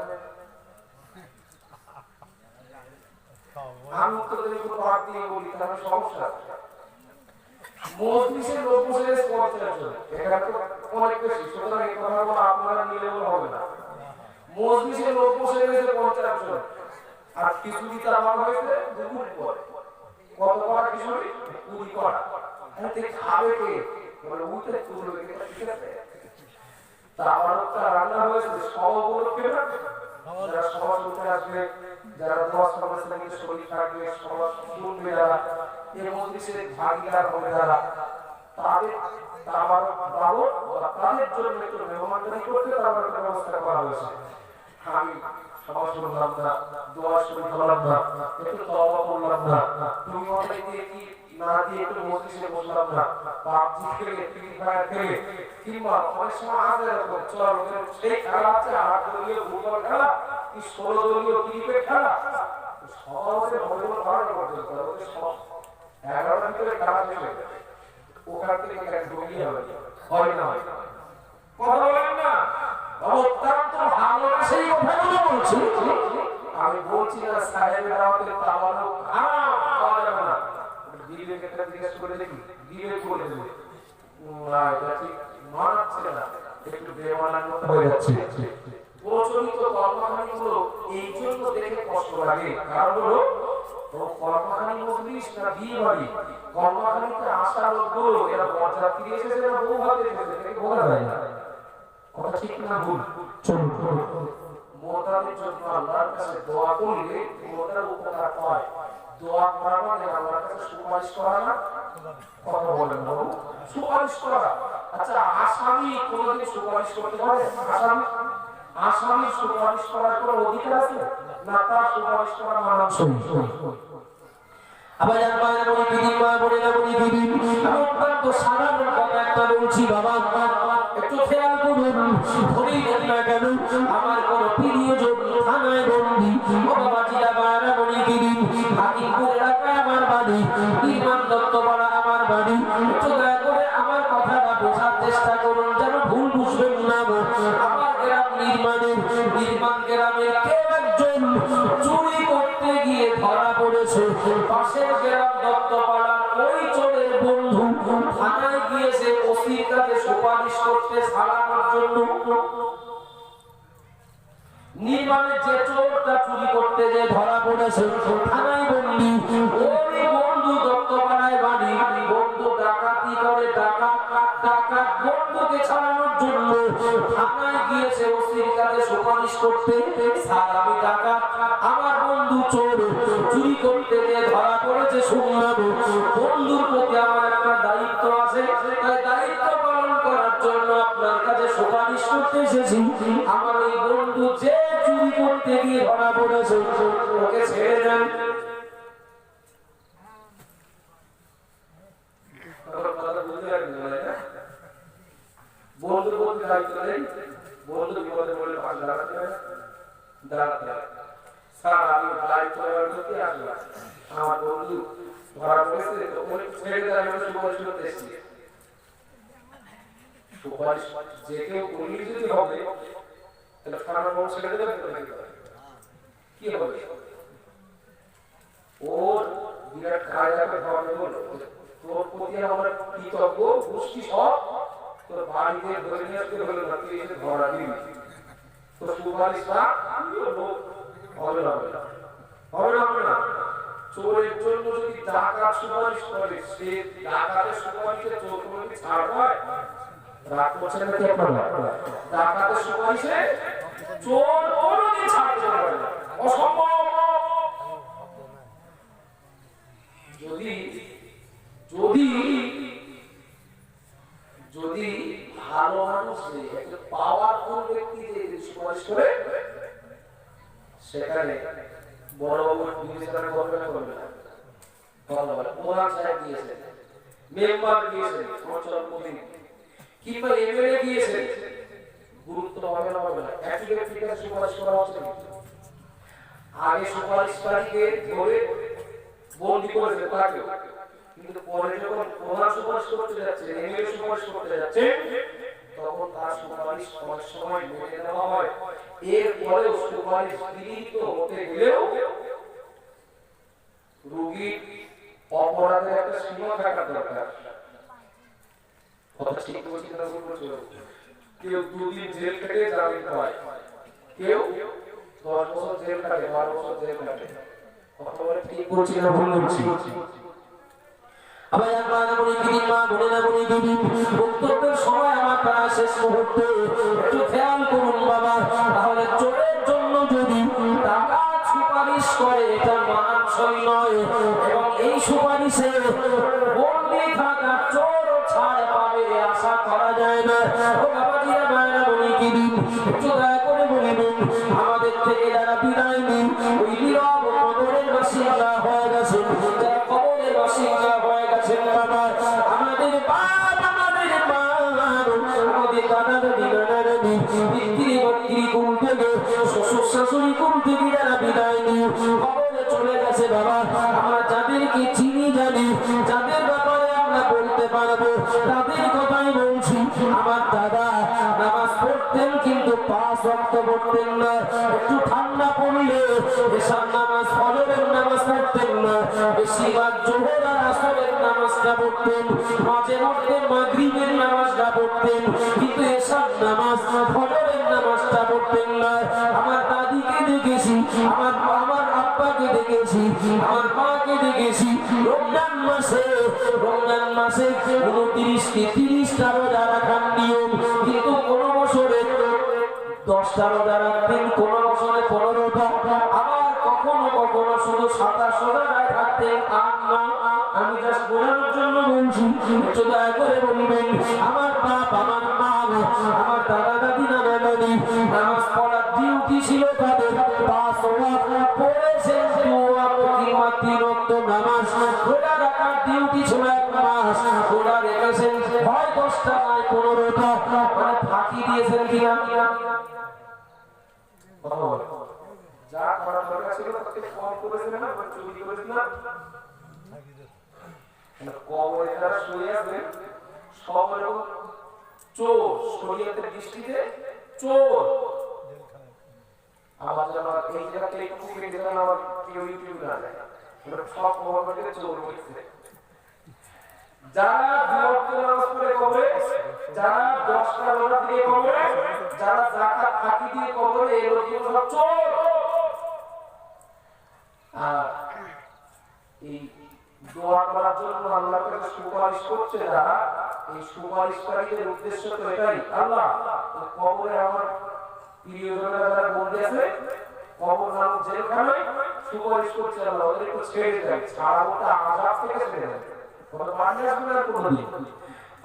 আমি তো যদি কোনো বাদ দিয়ে বলি তাহলে সমস্যা। মজলিসের লোক বসে 50 জন, এখানে তো অনেক বেশি, সুতরাং এই কথাগুলো আপনারা নিলে হবে না। মজলিসের লোক বসে গেছে 50 জন, আর খিচুড়ি আমার হয়েছে দুপুর পরে। কত করা খিচুড়ি? 20 করা। খাবে কে? বলে উঠে তুলবে, ঠিক আছে? তা আমার তো রান্না হয়েছে সবগুলো কে না যারা সমাজ করতে আসবে, যারা দোয়া সমাজের শরীর থাকবে, সমাজ শুনবে, যারা এই মজলিসে ভাগিদার হবে, যারা তাদের আমার বাবু তাদের জন্য একটু মেহমানদারি করতে তারপর একটা ব্যবস্থা করা হয়েছে। আমি সমাজ শুনলাম না, দোয়া শরীর হলাম না, একটু তওবা করলাম না, তুমি অনেক দিয়ে কি না দিয়ে একটু মজলিসে বসলাম না, পাবজি খেলে, ফ্রি ফায়ার খেলে, কিংবা অনেক সময় আছে এরকম চল সেই খেলা আছে 8 দলীয় ফুটবল খেলা কি 16 দলীয় ক্রিকেট খেলা, সহজে ভলিবল ভালো করতে পারে, সব 11টার ভিতরে খেলা খেলে ওখান থেকে ঢুকিয়ে হবে, হয় না হয় কথা বলেন না অত্যন্ত ভালোবাসেই কথাগুলো বলছি। আমি বলছি না সাহেবের আমাদের তাওয়ানো হারাম পাওয়া যাবে না, দিলে একটা জিজ্ঞেস করে দেখি দিলে বলে দেবে না এটা ঠিক মানাচ্ছে না, একটু বেমানার মতো হয়ে যাচ্ছে। প্রচলিত কর্মখানিগুলো এই জন্য দেখে কষ্ট লাগে, কারণ হলো কর্মখানি মজলিস না বিয়ে বাড়ি, কর্মখানিতে আসা লোকগুলো এরা বরযাত্রী এসেছে, এরা বউ ভাতে এসেছে, এটাকে বোঝা যায় না, কথা ঠিক না ভুল? চলুন মোতাদের জন্য আল্লাহর কাছে দোয়া করলে মোতার উপকার হয়। দোয়া করা মানে আল্লাহর কাছে সুপারিশ করা না, কথা বলেন বাবু, সুপারিশ করা। আচ্ছা আসামি কোনদিন সুপারিশ করতে পারে? আসামি সুপারিশ করার কোনো অধিকার আছে না? তার সুপারিশ করা মানানসই? আবার জানবায় বলি দিদি মা বলে না বলি দিদি আমি অত্যন্ত সাধারণ কথা একটা বলছি বাবা, একটু খেয়াল করুন। ধরেই দেন না কেন আমার কোন প্রিয়জন থানায় বন্দি, ও বাবা জিরা বায়না বলি দিদি হাকিমপুর এলাকায় আমার বাড়ি, ইমান দত্তপাড়া আমার বাড়ি, একটু দয়া করে আমার কথাটা বোঝার চেষ্টা করুন, যেন ভুল বুঝবেন না। আমার গ্রাম নির্মাণ গ্রামে কেউ একজন চুরি করতে গিয়ে ধরা পড়েছে, পাশের গ্রাম দত্তপাড়ার ওই চোরের বন্ধু থানায় গিয়েছে ওসির কাছে সুপারিশ করতে ছাড়ানোর জন্য। নির্মাণে যে চোরটা চুরি করতে যে ধরা পড়েছে থানায় বন্দি, ওই বন্ধু দত্তপাড়ায় বাড়ি, বন্ধু ডাকাতি করে, ডাকাত বন্ধুকে ছাড়ানোর জন্য থানায় গিয়েছে ওসির কাছে সুপারিশ করতে, স্যার আমি ডাকাত, আমার বন্ধু চোর, চুরি করতে যে ধরা পড়েছে, শুনলাম বন্ধুর প্রতি আমার একটা দায়িত্ব আছে, তাই দায়িত্ব পালন করার জন্য আপনার কাছে সুপারিশ করতে এসেছি। আমার এই বন্ধু যে চুরি করতে গিয়ে ধরা পড়েছে ওকে ছেড়ে দেন। বন্ধু বলতে দায়িত্ব নেই, বন্ধু বিপদে বলে পাশে দাঁড়াতে দাঁড়াতে স্যার আমি দায়িত্ব নেওয়ার জন্য আসলাম, আমার বন্ধু ধরা পড়েছে তো উনি ছেড়ে দেয়, আমি সুপারিশ করতে এসেছি। সুপারিশ যে কেউ করলে যদি হবে তাহলে থানার বউ ছেড়ে দেবে কি হবে? ওর বিরাট কাজে ধরে বলো তোর প্রতি আমরা কৃতজ্ঞ, গোষ্ঠী সব তোর বাড়িতে ধরে নিয়ে আসতে হলো না, তুই এসে ধরা দিবি, তোর সুপারিশ না হবে না, হবে না, হবে না, হবে না। চোরের জন্য যদি ডাকাত সুপারিশ করে, সে ডাকাতের সুপারিশে চোর কোনো কি ছাড় হয়? রাগ করছেন নাকি আপনারা? ডাকাতের সুপারিশে চোর কোনোদিন ছাড়তে পারে না, অসম্ভব। যদি যদি যদি ভালো মানুষ একটা পাওয়ারফুল ব্যক্তি যে সুপারিশ করে, সেখানে বড় বিবেচনা করবে না, করবে না, প্রধান সাহেব দিয়েছেন, মেম্বার দিয়েছেন, অঞ্চল প্রতিনিধি কিংবা এমএলএ দিয়েছেন, গুরুত্ব হবে না, হবে না, অ্যাফিডেভিট থেকে সুপারিশ করা হচ্ছে। আগে সুপারিশকারীকে ধরে বন্দি করেছে তাকে, কিন্তু পরে যখন প্রধান সুপারিশ করতে যাচ্ছে, এমএলএ সুপারিশ করতে যাচ্ছে, তখন তার সুপারিশ অনেক সময় মেনে নেওয়া হয়। এরপরেও সুপারিশ গৃহীত হতে গেলেও রোগীর অপরাধের একটা সীমা থাকা দরকার। কথা ঠিক বলছি না ভুল বলছি? কেউ 2 দিন জেল কেটে জামিন পায়, কেউ 10 বছর জেল কাটে, 12 বছর জেল কাটে। কথা বলে ঠিক বলছি না ভুল বলছি? আবার একবার বলি কি মা বলে না বলি দিদি বক্তব্যের সময় আমার প্রায় শেষ মুহূর্তে একটু খেয়াল করুন বাবা, তাহলে চোরের জন্য যদি টাকা সুপারিশ করে এটা মানানসই নয়, এবং এই সুপারিশে বন্দি থাকা চোর ছাড় পাবে আশা করা যায় না। ও বাবাজিরা মায়েরা বলি কি দিন একটু দয়া করে বলে দিন, আমাদের থেকে যারা বিদায় নিন ওই নীরব কবরের বাসিন্দা হয়ে গেছেন, যারা কবরের বাসিন্দা হয়ে গেছেন বাবা, আমাদের বাপ আমাদের মা আমাদের দাদা দাদি নানা দাদি পিতৃ মাতৃ কুল থেকে শ্বশুর শাশুড়ি কুল থেকে যারা বিদায় নিয়ে কবরে চলে গেছে বাবা, আমরা যাদেরকে চিনি জানি, যাদের ব্যাপারে আমরা বলতে পারবো তাদের কথাই বলছি। আমার দাদা নামাজ পড়তেন কিন্তু 5 ওয়াক্ত পড়তেন না, একটু ঠান্ডা পড়লে এশার নামাজ ফজরের নামাজ পড়তেন না, বেশিরভাগ জোহর আর আসরের নামাজটা পড়তেন, মাঝে মধ্যে মাগরিবের নামাজটা পড়তেন, কিন্তু এশার নামাজ ফজরের নামাজটা পড়তেন না। আমার দাদিকে দেখেছি, আমার আব্বাকে দেখেছি, আমার মাকে দেখেছি রমজান মাসে 29টা রোজা রাখার নিয়ম, কিন্তু কোন বছরে 10টা রোজা রাখতেন, কোন বছরে 15টা, আবার কখনো কখনো শুধু 27 রোজায় থাকতেন। আর না, আমি জাস্ট বোঝানোর জন্য বলছি, একটু দয়া করে বলবেন আমার বাপ আমার মা আমার দাদা দাদি নানা দাদি নামাজ পড়ার ডিউটি ছিল তাদের 5 ওয়াক্ত পড়েছেন, 2 ওয়াক্ত কিংবা 3 ওয়াক্ত নামাজ রোজা রাখার ডিউটি ছিল 1 মাস, রোজা রেখেছেন হয় 10টা নয় 15টা, মানে ফাঁকি দিয়েছেন কিনা যা করার দরকার ছিল তাকে কম করেছিলেন না, চুরি করেছিলেন না। কবরে যারা শুয়ে আছেন সব এরকম চোর, শরীয়তের দৃষ্টিতে চোর। আমার যেন এই জায়গাতে একটু কেটে দিলেন, আমার কেউ ইউটিউব না যায়, সব কবরে চোর হয়েছে। যারা 2 ওয়াক্ত নামাজ পড়ে কবরে, যারা 10টা রোজা দিয়ে কবরে, যারা যাকাত ফাঁকি দিয়ে কবরে, এই লোকগুলো সব চোর। আর এই দোয়া করার জন্য আল্লাহর কাছে সুপারিশ করছে যারা, এই সুপারিশকারীদের উদ্দেশ্য তো এটাই, আল্লাহ কবরে আমার প্রিয়জনেরা যারা বন্দী আছে কবর নামক জেলখানায় সুপারিশ করছে, আল্লাহ ওদের একটু ছেড়ে দেয়, ছাড়া ওটা আযাব থেকে ছেড়ে দেয়, ওটা বাড়ি আসবে না কোনোদিন।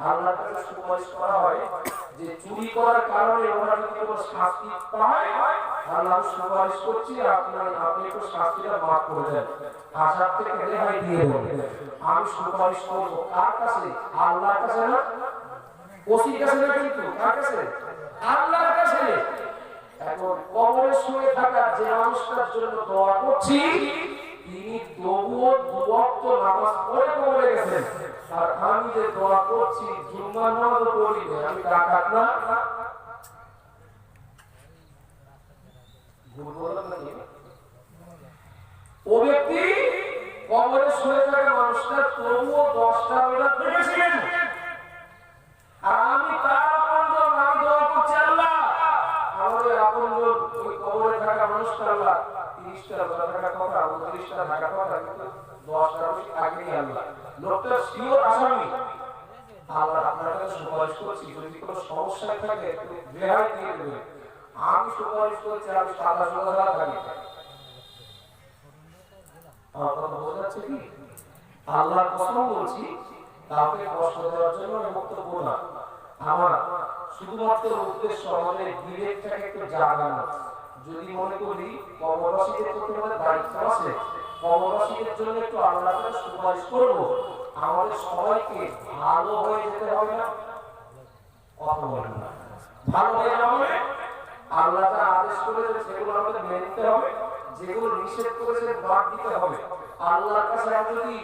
আল্লাহর কাছে সুপারিশ করা হয় যে চুরি করার কারণে ওরা যদি কোনো শাস্তি পায়, আল্লাহ সুপারিশ করছি আপনি একটু শাস্তিটা মাফ করে দেন, আযাব থেকে রেহাই দিয়ে দেন। আমি সুপারিশ করব কার কাছে? আল্লাহর কাছে না, ওসির কাছে না, কিন্তু কার কাছে? আল্লাহর কাছে। এখন কবরে শুয়ে থাকা যে মানুষটার জন্য দোয়া করছি, তিনি তবুও 2 ওয়াক্ত নামাজ পড়ে কবরে গেছেন, আর আমি যে দোয়া করছি জুম্মার নামাজ পড়ি না, আমি ডাকাত না? ভুল বললাম নাকি? ও ব্যক্তি কবরে শুয়ে থাকা মানুষটা তবুও 10টা রোজা রেখেছিলেন, আর আমি তার আপনজন, আমি দোয়া করছি আল্লাহ আমার ওই আপনজন ওই কবরে থাকা মানুষটা আল্লাহ 30টা রোজা থাকার কথা, 29টা থাকার কথা, কিন্তু 10টা রোজা আগেই আল্লাহ লোকটা শিওর আসামি। আল্লাহ আপনার কাছে সুপারিশ করছি যদি কোনো সমস্যা থাকে একটু রেহাই দিয়ে দেবেন। আমি সুপারিশ করছি আমি 27 রোজা থাকি। আমার কথা বোঝা যাচ্ছে কি? আল্লাহর কসম বলছি, কাউকে কষ্ট দেওয়ার জন্য আমি বক্তব্য না, আমার শুধুমাত্র উদ্দেশ্য আমাদের বিবেকটাকে একটু জাগানো। যদি মনে করি কবরবাসীদের প্রতি আমাদের দায়িত্ব আছে, কবরবাসীদের জন্য একটু আল্লাহর কাছে সুপারিশ করব, আমাদের সবাইকে ভালো হয়ে যেতে হবে না? কথা বলেন না, ভালো হয়ে যাবে হবে। আল্লাহ যা আদেশ করেছে সেগুলো আমাদের মেনে নিতে হবে, যেগুলো নিষেধ করেছে বাদ দিতে হবে। আল্লাহর কাছে আমি যদি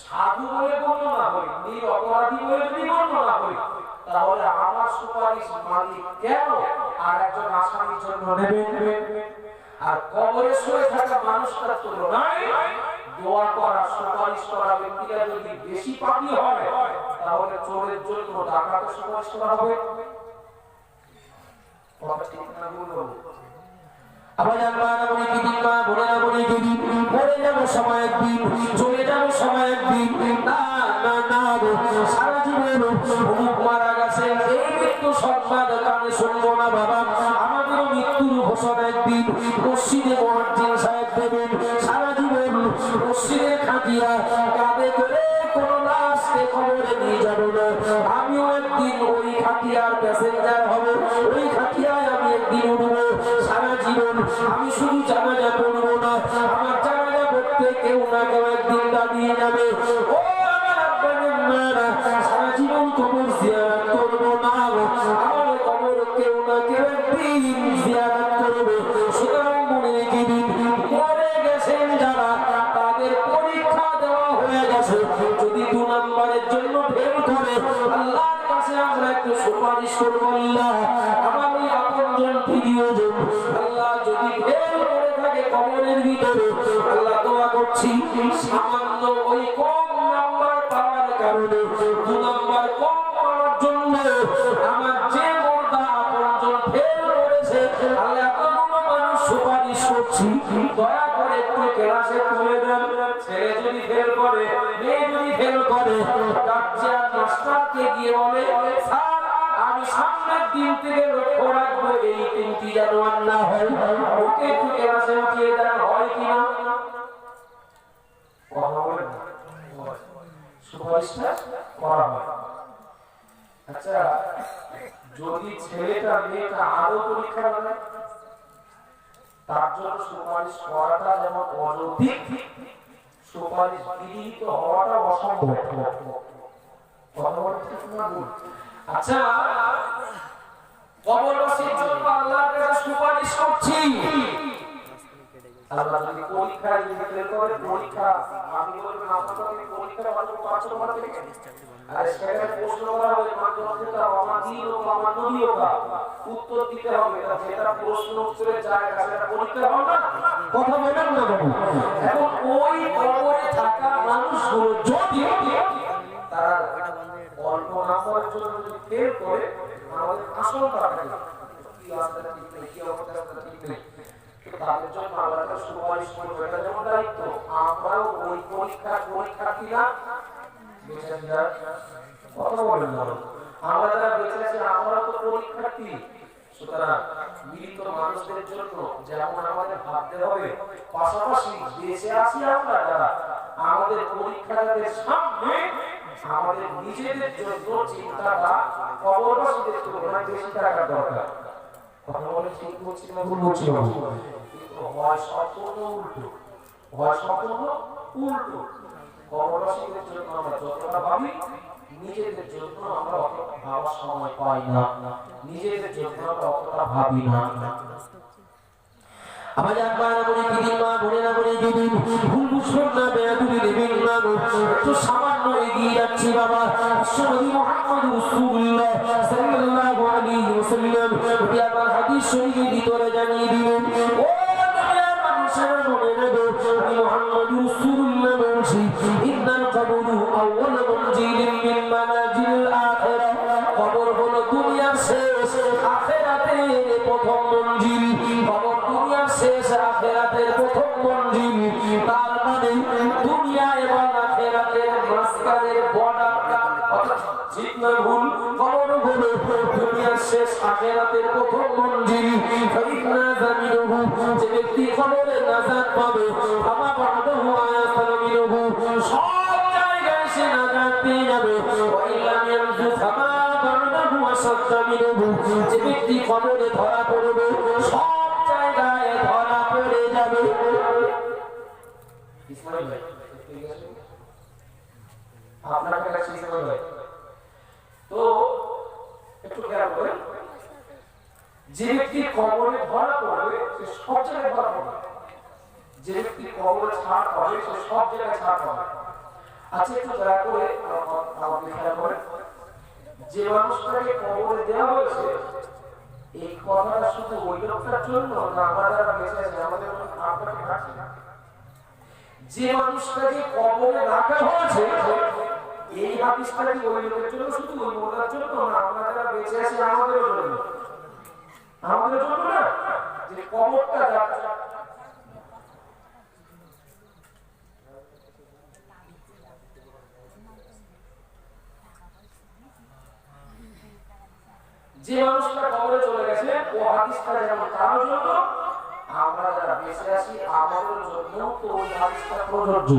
সাধু বলে গণ্য না করি, নিরপরাধী বলে যদি গণ্য না করি, তাহলে আমার সুপারিশ মালিক কেন আর একজন আসামির জন্য নেবেন? আর কবরে শুয়ে থাকা মানুষটার তুলনায় দোয়া করা সুপারিশ করা ব্যক্তিরা যদি বেশি পাপী হয়, তাহলে চোরের জন্য ডাকাতের সুপারিশ করা হবে। কথা ঠিক না ভুল বলবো? আবার আমরা বলি কি দিন মা বলে না বলি কি দিন, মরে যাবো সময় একদিন, চলে যাবো সময় একদিন, না সারা জীবন অমুক মারা গেছেন, এই মৃত্যু সংবাদ কানে শুনবো না বাবা। আমাদের মৃত্যুর ঘোষণা একদিন মসজিদে মুয়াজ্জিন সাহেব দেবেন। সারা জীবন মসজিদে খাটিয়া কাঁধে করে কোন লাশকে কবরে নিয়ে যাব না। আমিও একদিন ওই খাটিয়ার প্যাসেঞ্জার হব, ওই খাটিয়ায় আমি একদিন উঠবো। সারা জীবন আমি শুধু জানাজা পড়বো না, আমার জানাজা পড়তে কেউ না কেউ একদিন দাঁড়িয়ে যাবে। ও আমার আব্বাদের মায়েরা, সারা জীবন কবর জিয়ারত করবো না, আমার কবর কেউ না কেউ একদিন জিয়ারত করবে। সুতরাং মনে রেখে দিন, মরে গেছেন যারা, তাদের পরীক্ষা দেওয়া হয়ে গেছে। যদি 2 নম্বরের জন্য ফেল করে, আল্লাহর কাছে আমরা একটু সুপারিশ করবো, আল্লাহ আমার ওই আপনজন ফিরিয়ে দেন। আল্লাহ যদি ফেল করে থাকে কবরের ভিতরে, আল্লাহ দোয়া করছি সামান্য ওই কম নাম্বার পাওয়ার কারণে, 2 নম্বর কম পাওয়ার জন্য আমার যে মোর্দা আপনজন ফেল করেছে, আল্লাহ এতগুলো মানুষ সুপারিশ করছি, দয়া করে একটু ক্লাসে তুলে দেন। ছেলে যদি ফেল করে, মেয়ে যদি ফেল করে, ডাক্তার মাস্টারকে গিয়ে বলে, স্যার আমি সামনের দিন থেকে লক্ষ্য রাখবো এই 3টি যেন আর না হয়। ওকে একটু ক্লাসে উঠিয়ে দেন, হয় কিনা? সুপারিশটা করা হয়। আচ্ছা, যদি ছেলেটা মেয়েটা আরো পরীক্ষা দেয়, তার জন্য সুপারিশ করাটা যেমন অযৌক্তিক, সুপারিশ বিহিত হওয়াটা অসম্ভব। আচ্ছা, কবরবাসীর জন্য আল্লাহর কাছে সুপারিশ করছি, আল্লাহ যদি পরীক্ষায় ফেল করে, পরীক্ষা আমি বলবেন আপনাকে পরীক্ষা ভালো 5 নম্বর থেকে, আর সেখানে প্রশ্ন করা হবে মাধ্যমিকটা আমাদিন ও আমানদীয় উত্তর দিতে হবে। যেটা প্রশ্ন উত্তরে যায় সেটা পরীক্ষা হবে না, কথা বলেন না বাবু। এখন ওই কবরে থাকা মানুষগুলো যদি তারা অল্প নম্বরের জন্য যদি ফেল করে, আমাদের আসল টাকা কি আসলে ঠিক নেই, কি অবস্থা ঠিক নেই, তাদের জন্য আল্লাহর সুপারিশ করবে। এটা যেমন দায়িত্ব, আমরাও ওই পরীক্ষার্থীরা বেঁচে যার কথা বলেন না, আমরা যারা বেঁচে আছি আমরা তো পরীক্ষার্থী। সুতরাং মৃত মানুষদের জন্য যেমন আমাদের ভাবতে হবে, পাশাপাশি বেঁচে আছি আমরা যারা, আমাদের পরীক্ষার্থীদের সামনে আমাদের নিজেদের জন্য চিন্তাটা কবরবাসীদের তুলনায় বেশি থাকা দরকার। কথা বলে ঠিক বলছি না ভুল বলছি? হয় সম্পূর্ণ উল্টো, হয় সম্পূর্ণ উল্টো। কবরবাসীদের জন্য আমরা যতটা ভাবি, নিজেদের জন্য আমরা অতটা ভাবার সময় পাই না, নিজেদের জন্য আমরা অতটা ভাবি না। আমাদের আব্বারা বলে দিদিন, মা বোনেরা বলে দিদিন, ভুল বুঝবেন না, বেয়াদবি নেবেন না, একটু সামান্য এগিয়ে যাচ্ছি বাবা। বিশ্বনবী মুহাম্মদ রাসূলুল্লাহ সাল্লাল্লাহু আলাইহি ওয়াসাল্লাম এই আবার হাদিস শরীফের ভিতরে জানিয়ে দিলেন, ও দুনিয়ার মানুষেরা মনে রাখো, আমি মুহাম্মদ রাসূলুল্লাহ বলছি, ইন্নাল কবরু আউয়ালু মানজিলিন মিন মানাজিল আখিরাহ। কবর হলো দুনিয়ার শেষ, আখিরাতের প্রথম মঞ্জিল। কবর দুনিয়ার শেষ, আখিরাতের প্রথম মঞ্জিল। তার মানে দুনিয়া এবং আখিরাতের মাঝখানের বর্ডার, ঠিক না ভুল? কবর হলো দুনিয়ার শেষ, আখিরাতের প্রথম মঞ্জিল। ফাইন্না জামিনুহু, যে ব্যক্তি কবরে নাজাত পাবে, আমা বাদাহু আয়াসামিনুহু, সব জায়গায় সে নাজাত পেয়ে যাবে। ওয়া ইল্লাম ইয়ানজু ফামা বাদাহু আসাদামিনুহু, যে ব্যক্তি কবরে ধরা পড়বে, সব জায়গায় ধরা পড়ে যাবে। ইসমাইল ভাই আপনাকে কাছে ইসমাইল ভাই, তো একটু খেয়াল করেন, যে ব্যক্তি কবরে ধরা পড়বে সে সব জায়গায় ধরা পড়বে, যে ব্যক্তি কবরে ছাড় পাবে সে সব জায়গায় ছাড় পাবে। আচ্ছা, একটু দয়া করে আমাকে খেয়াল করেন, যে মানুষটাকে কবরে দেওয়া হয়েছে, এই কথাটা শুধু ওই লোকটার জন্য না আমরা যারা বেঁচে আছি আমাদের আপনাকে রাখি না? যে মানুষটাকে কবরে রাখা হয়েছে, এই হাদিসটা কি ওই লোকের জন্য, শুধু ওই মোদার জন্য না আমরা যারা বেঁচে আছি আমাদের জন্য? আমাদের জন্য না, যে কবরটা যাচ্ছে। যে মানুষটা কবরে চলে গেছে ও হাদিসটা যেমন কারোর জন্য, আমরা যারা বেঁচে আছি আমাদের জন্য তো ওই হাদিসটা প্রযোজ্য।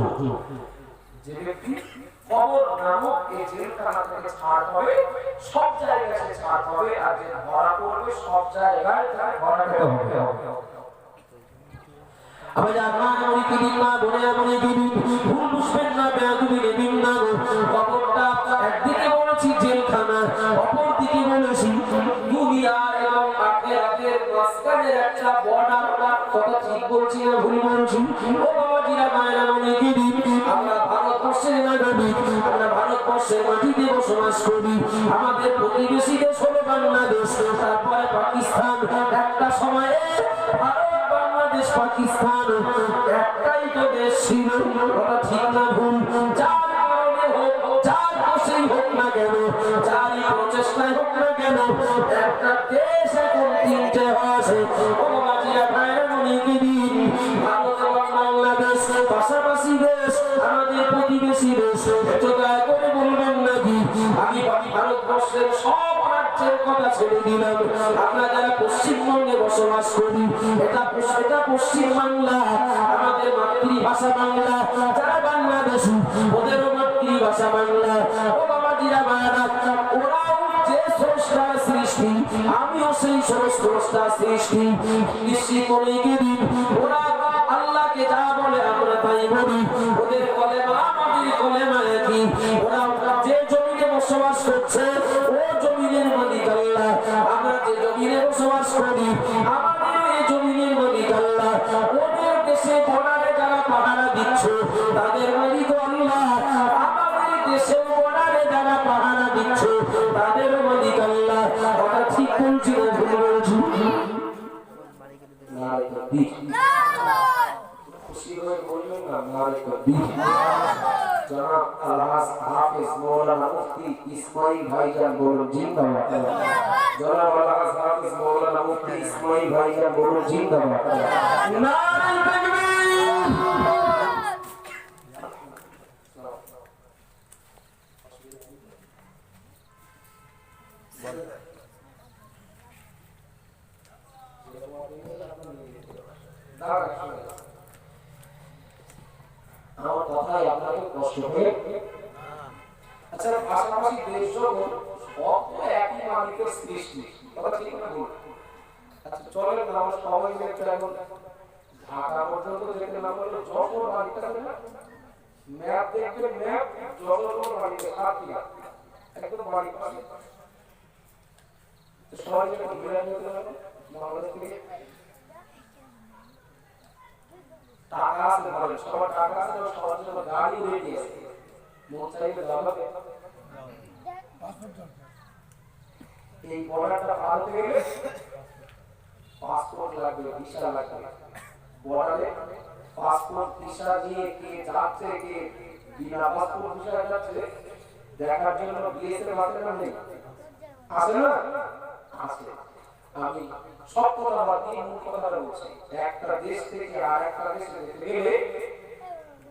যে ব্যক্তি কবর নামক এই জেলখানা থেকে ছাড় হবে, সব জায়গায় সে ছাড় হবে, আর যে ধরা পড়বে সব জায়গায় তাকে ধরা খেতে হবে। আমি জানা নই কি দিন না বলে আমনে দিন ভুল বুঝবেন না, বেয়াদবি নেবেন না। কবরটা একদিকে বলেছি জেলখানা, অপর দিকে বলেছি দুনিয়া এবং আখিরাতের মাঝখানে একটা বর্ডার। কথা ঠিক বলছি না ভুল বলছি? ও বাবাজিরা মায়েরা মনে দিন, আমরা ভারতবর্ষের নাগরিক, আমরা ভারতবর্ষের মাটিতে বসবাস করি। আমাদের প্রতিবেশী দেশ হলো বাংলাদেশ, তারপরে পাকিস্তান। একটা সময়ে ভারত বাংলাদেশ পাকিস্তান একটাই তো দেশ ছিল। কথা ঠিক না ভুল? যার কারণে হোক, যার দোষেই হোক না কেন, যারই প্রচেষ্টায় হোক না কেন, একটা দেশ এখন তিনটে হয়েছে। ও বাবাজিরা ভাইরা মনে দিন, ভারত এবং বাংলাদেশ পাশাপাশি দেশ, আমাদের প্রতিবেশী দেশ। একটু দয়া করে বলবেন নাকি আমি ভারতবর্ষের সব রাজ্যের কথা ছেড়ে দিলাম, আমরা যারা পশ্চিমবঙ্গে বসবাস করি, এটা পশ্চিম বাংলা, আমাদের মাতৃভাষা বাংলা। যারা বাংলাদেশী ওদেরও মাতৃভাষা বাংলা। ও বাবাজিরা ভাইরা, ওরাও যে স্রষ্টার সৃষ্টি, আমিও সেই স্রষ্টার সৃষ্টি। নিশ্চিত মনে দিন, ওরা আল্লাহকে যা বলে আমরা তাই বলি। ওদের কলেমা আমাদের কলেমা একই। ওরা যে জমিনে বসবাস করছে ও জমিনের মালিক আল্লাহ, আমরা যে জমিনে বসবাস করি আমাদের এই জমিনের মালিক আল্লাহ। ওদের দেশে বর্ডারে যারা পাহারা দিচ্ছে তাদের মালিক আল্লাহ, আমাদের দেশে বর্ডারে যারা পাহারা দিচ্ছে তাদের মালিক আল্লাহ। কথা ঠিক বলছি না ভুল বলছি? খুশি হয়ে বলবেন না নারে তাকবীর। জনাব আলহাজ হাফেজ মৌলানা মুফতি ইসমাইল ভাইজান বলুন জিন্দাবাদ। জনাব আলহাজ হাফেজ মৌলানা মুফতি ইসমাইল ভাইজান বলুন জিন্দাবাদ। নারে তাকবীর। আমার কথাই আপনাকে কষ্ট হয়ে, আচ্ছা পাশাপাশি দেশ জগৎ সব তো একই মালিকের সৃষ্টি। কথা ঠিক না ভুল? আচ্ছা চলেন না আমরা সবাই মিলে এখন ঢাকা পর্যন্ত যেতে না বললে যশোর বাড়িটা আছে না, ম্যাপ দেখবেন, ম্যাপ যশোর বাড়িতে সাথিয়া একদম বাড়ি পাশে। সবাই মিলে ঘুরে যেতে হবে বাংলাদেশ থেকে। টাকা আছে ভালো, সবার টাকা আছে, সবার জন্য গাড়ি রেডি আছে, মন চাইলে যাবে। এই বর্ডারটা পার হতে গেলে পাসপোর্ট লাগবে, ভিসা লাগবে। বর্ডারে পাসপোর্ট ভিসা নিয়ে কে যাচ্ছে, কে বিনা পাসপোর্ট ভিসা যাচ্ছে দেখার জন্য বিএসএফ আছে না নেই? আছে না? আছে। আমি সব কথা বাদ দিয়ে মূল কথাটা বলছি। একটা দেশ থেকে আর একটা দেশে যেতে গেলে,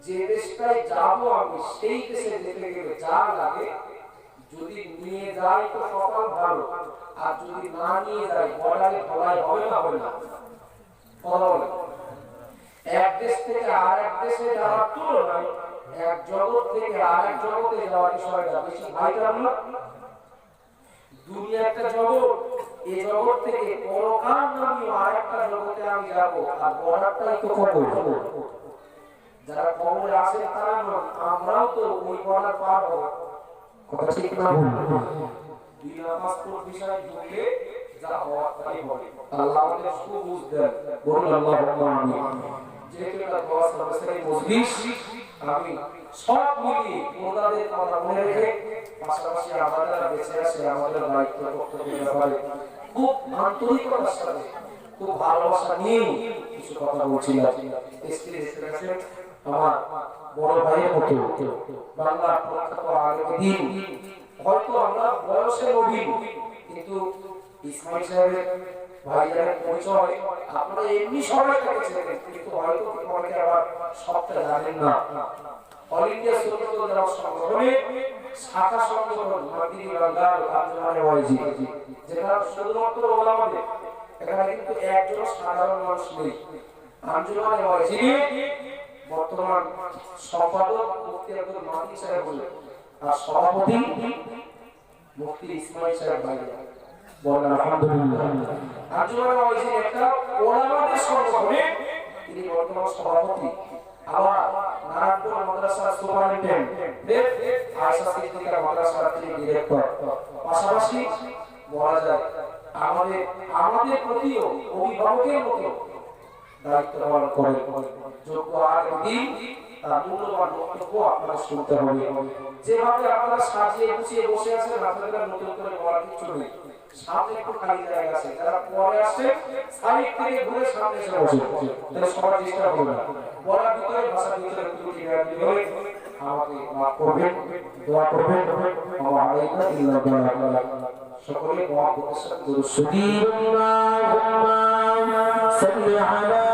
যে দেশটায় যাবো আমি সেই দেশে যেতে গেলে যা লাগে, যদি নিয়ে যাই তো সকাল ভালো, আর যদি না নিয়ে যাই বর্ডারে ধলাই হবে না, হবে না? কথা বলে এক দেশ থেকে আর এক দেশে যাওয়ার তুলনায় এক জগৎ থেকে আর এক জগতে যাওয়ার বিষয়টা বেশি ভাইটাল না? দুনিয়া একটা জগৎ, এই জগৎ থেকে পরকাল নামে আরেকটা জগতে আমি যাব, আর বর্ডারটাই তো কবর। যারা কবরে আসে তারা নয়, আমরাও তো ওই বর্ডার পার হব। কথা ঠিক না ভুল? বিনা পাসপোর্ট ভিসায় ঢুকলে যা হওয়ার তাই হবে। আল্লাহ আমাদের সুবুঝ দেন, বলুন আল্লাহুম্মা আমিন। যেহেতু এটা দোয়া সর্বশেষ মজলিস, আমি সব মিলিয়ে ওনাদের কথা মনে রেখে পাশাপাশি আমাদের বেঁচে আছে আমাদের দায়িত্ব কর্তব্যের ব্যাপারে খুব আন্তরিকতার সাথে, খুব ভালোবাসা নিয়ে কিছু কথা বলছিলাম। আমার বড় ভাইয়ের মতো বাংলার প্রখ্যাত আলেমদ্বীন, হয়তো আমরা বয়সে নবীন, কিন্তু ইসমাইল সাহেবের ভাইজানের পরিচয় আপনারা এমনি সবাই দেখেছেন, কিন্তু হয়তো অনেকে আবার সবটা জানেন না। অল ইন্ডিয়া সুন্নাতুল জামাত সংগঠনে শাখা সংগঠন মাদিনী বাংলার আঞ্জুমানে ওয়াইজি যেটা শুধুমাত্র ওলামাদের, এখানে কিন্তু একজন সাধারণ মানুষ নেই। আঞ্জুমানে ওয়াজিব বর্তমান সম্পাদক মুফতি আব্দুল মাহিদ সাহেব বলেন, আর সভাপতি মুফতি ইসমাইল সাহেব ভাই বলেন আলহামদুলিল্লাহ। আঞ্জুমানে ওয়াজিব একটা ওলামাদের সংগঠনে তিনি বর্তমান সভাপতি। আবার নারায়ণপুর মাদ্রাসার সুপারিনটেন্ডেন্ট, আয়েশা সিদ্দিকা মাদ্রাসার তিনি ডিরেক্টর। পাশাপাশি বলা যায় আমাদের প্রতিও অভিভাবকের মতো দায়িত্ব পালন করে যোগ্য আলেম তার মূল্যবান বক্তব্য আপনারা শুনতে হবে। যেভাবে আপনারা সাজিয়ে গুছিয়ে বসে আছেন, আপনাদের নতুন করে বলার কিছু নেই। সামনে একটু খালি জায়গা আছে, যারা পরে আসে সাইড থেকে ঘুরে সামনে এসে বসে, তাহলে সবার ডিস্টার্ব হবে না। বলার ভিতরে ভাষার ভিতরে ত্রুটি হলে আমাকে মাফ করবেন, দোয়া করবেন। ওয়া আলাইকুম ইল্লা বিল্লাহ। সকলে মহব্বতের সাথে দরুদ শরীফ। আল্লাহুম্মা সাল্লি আলা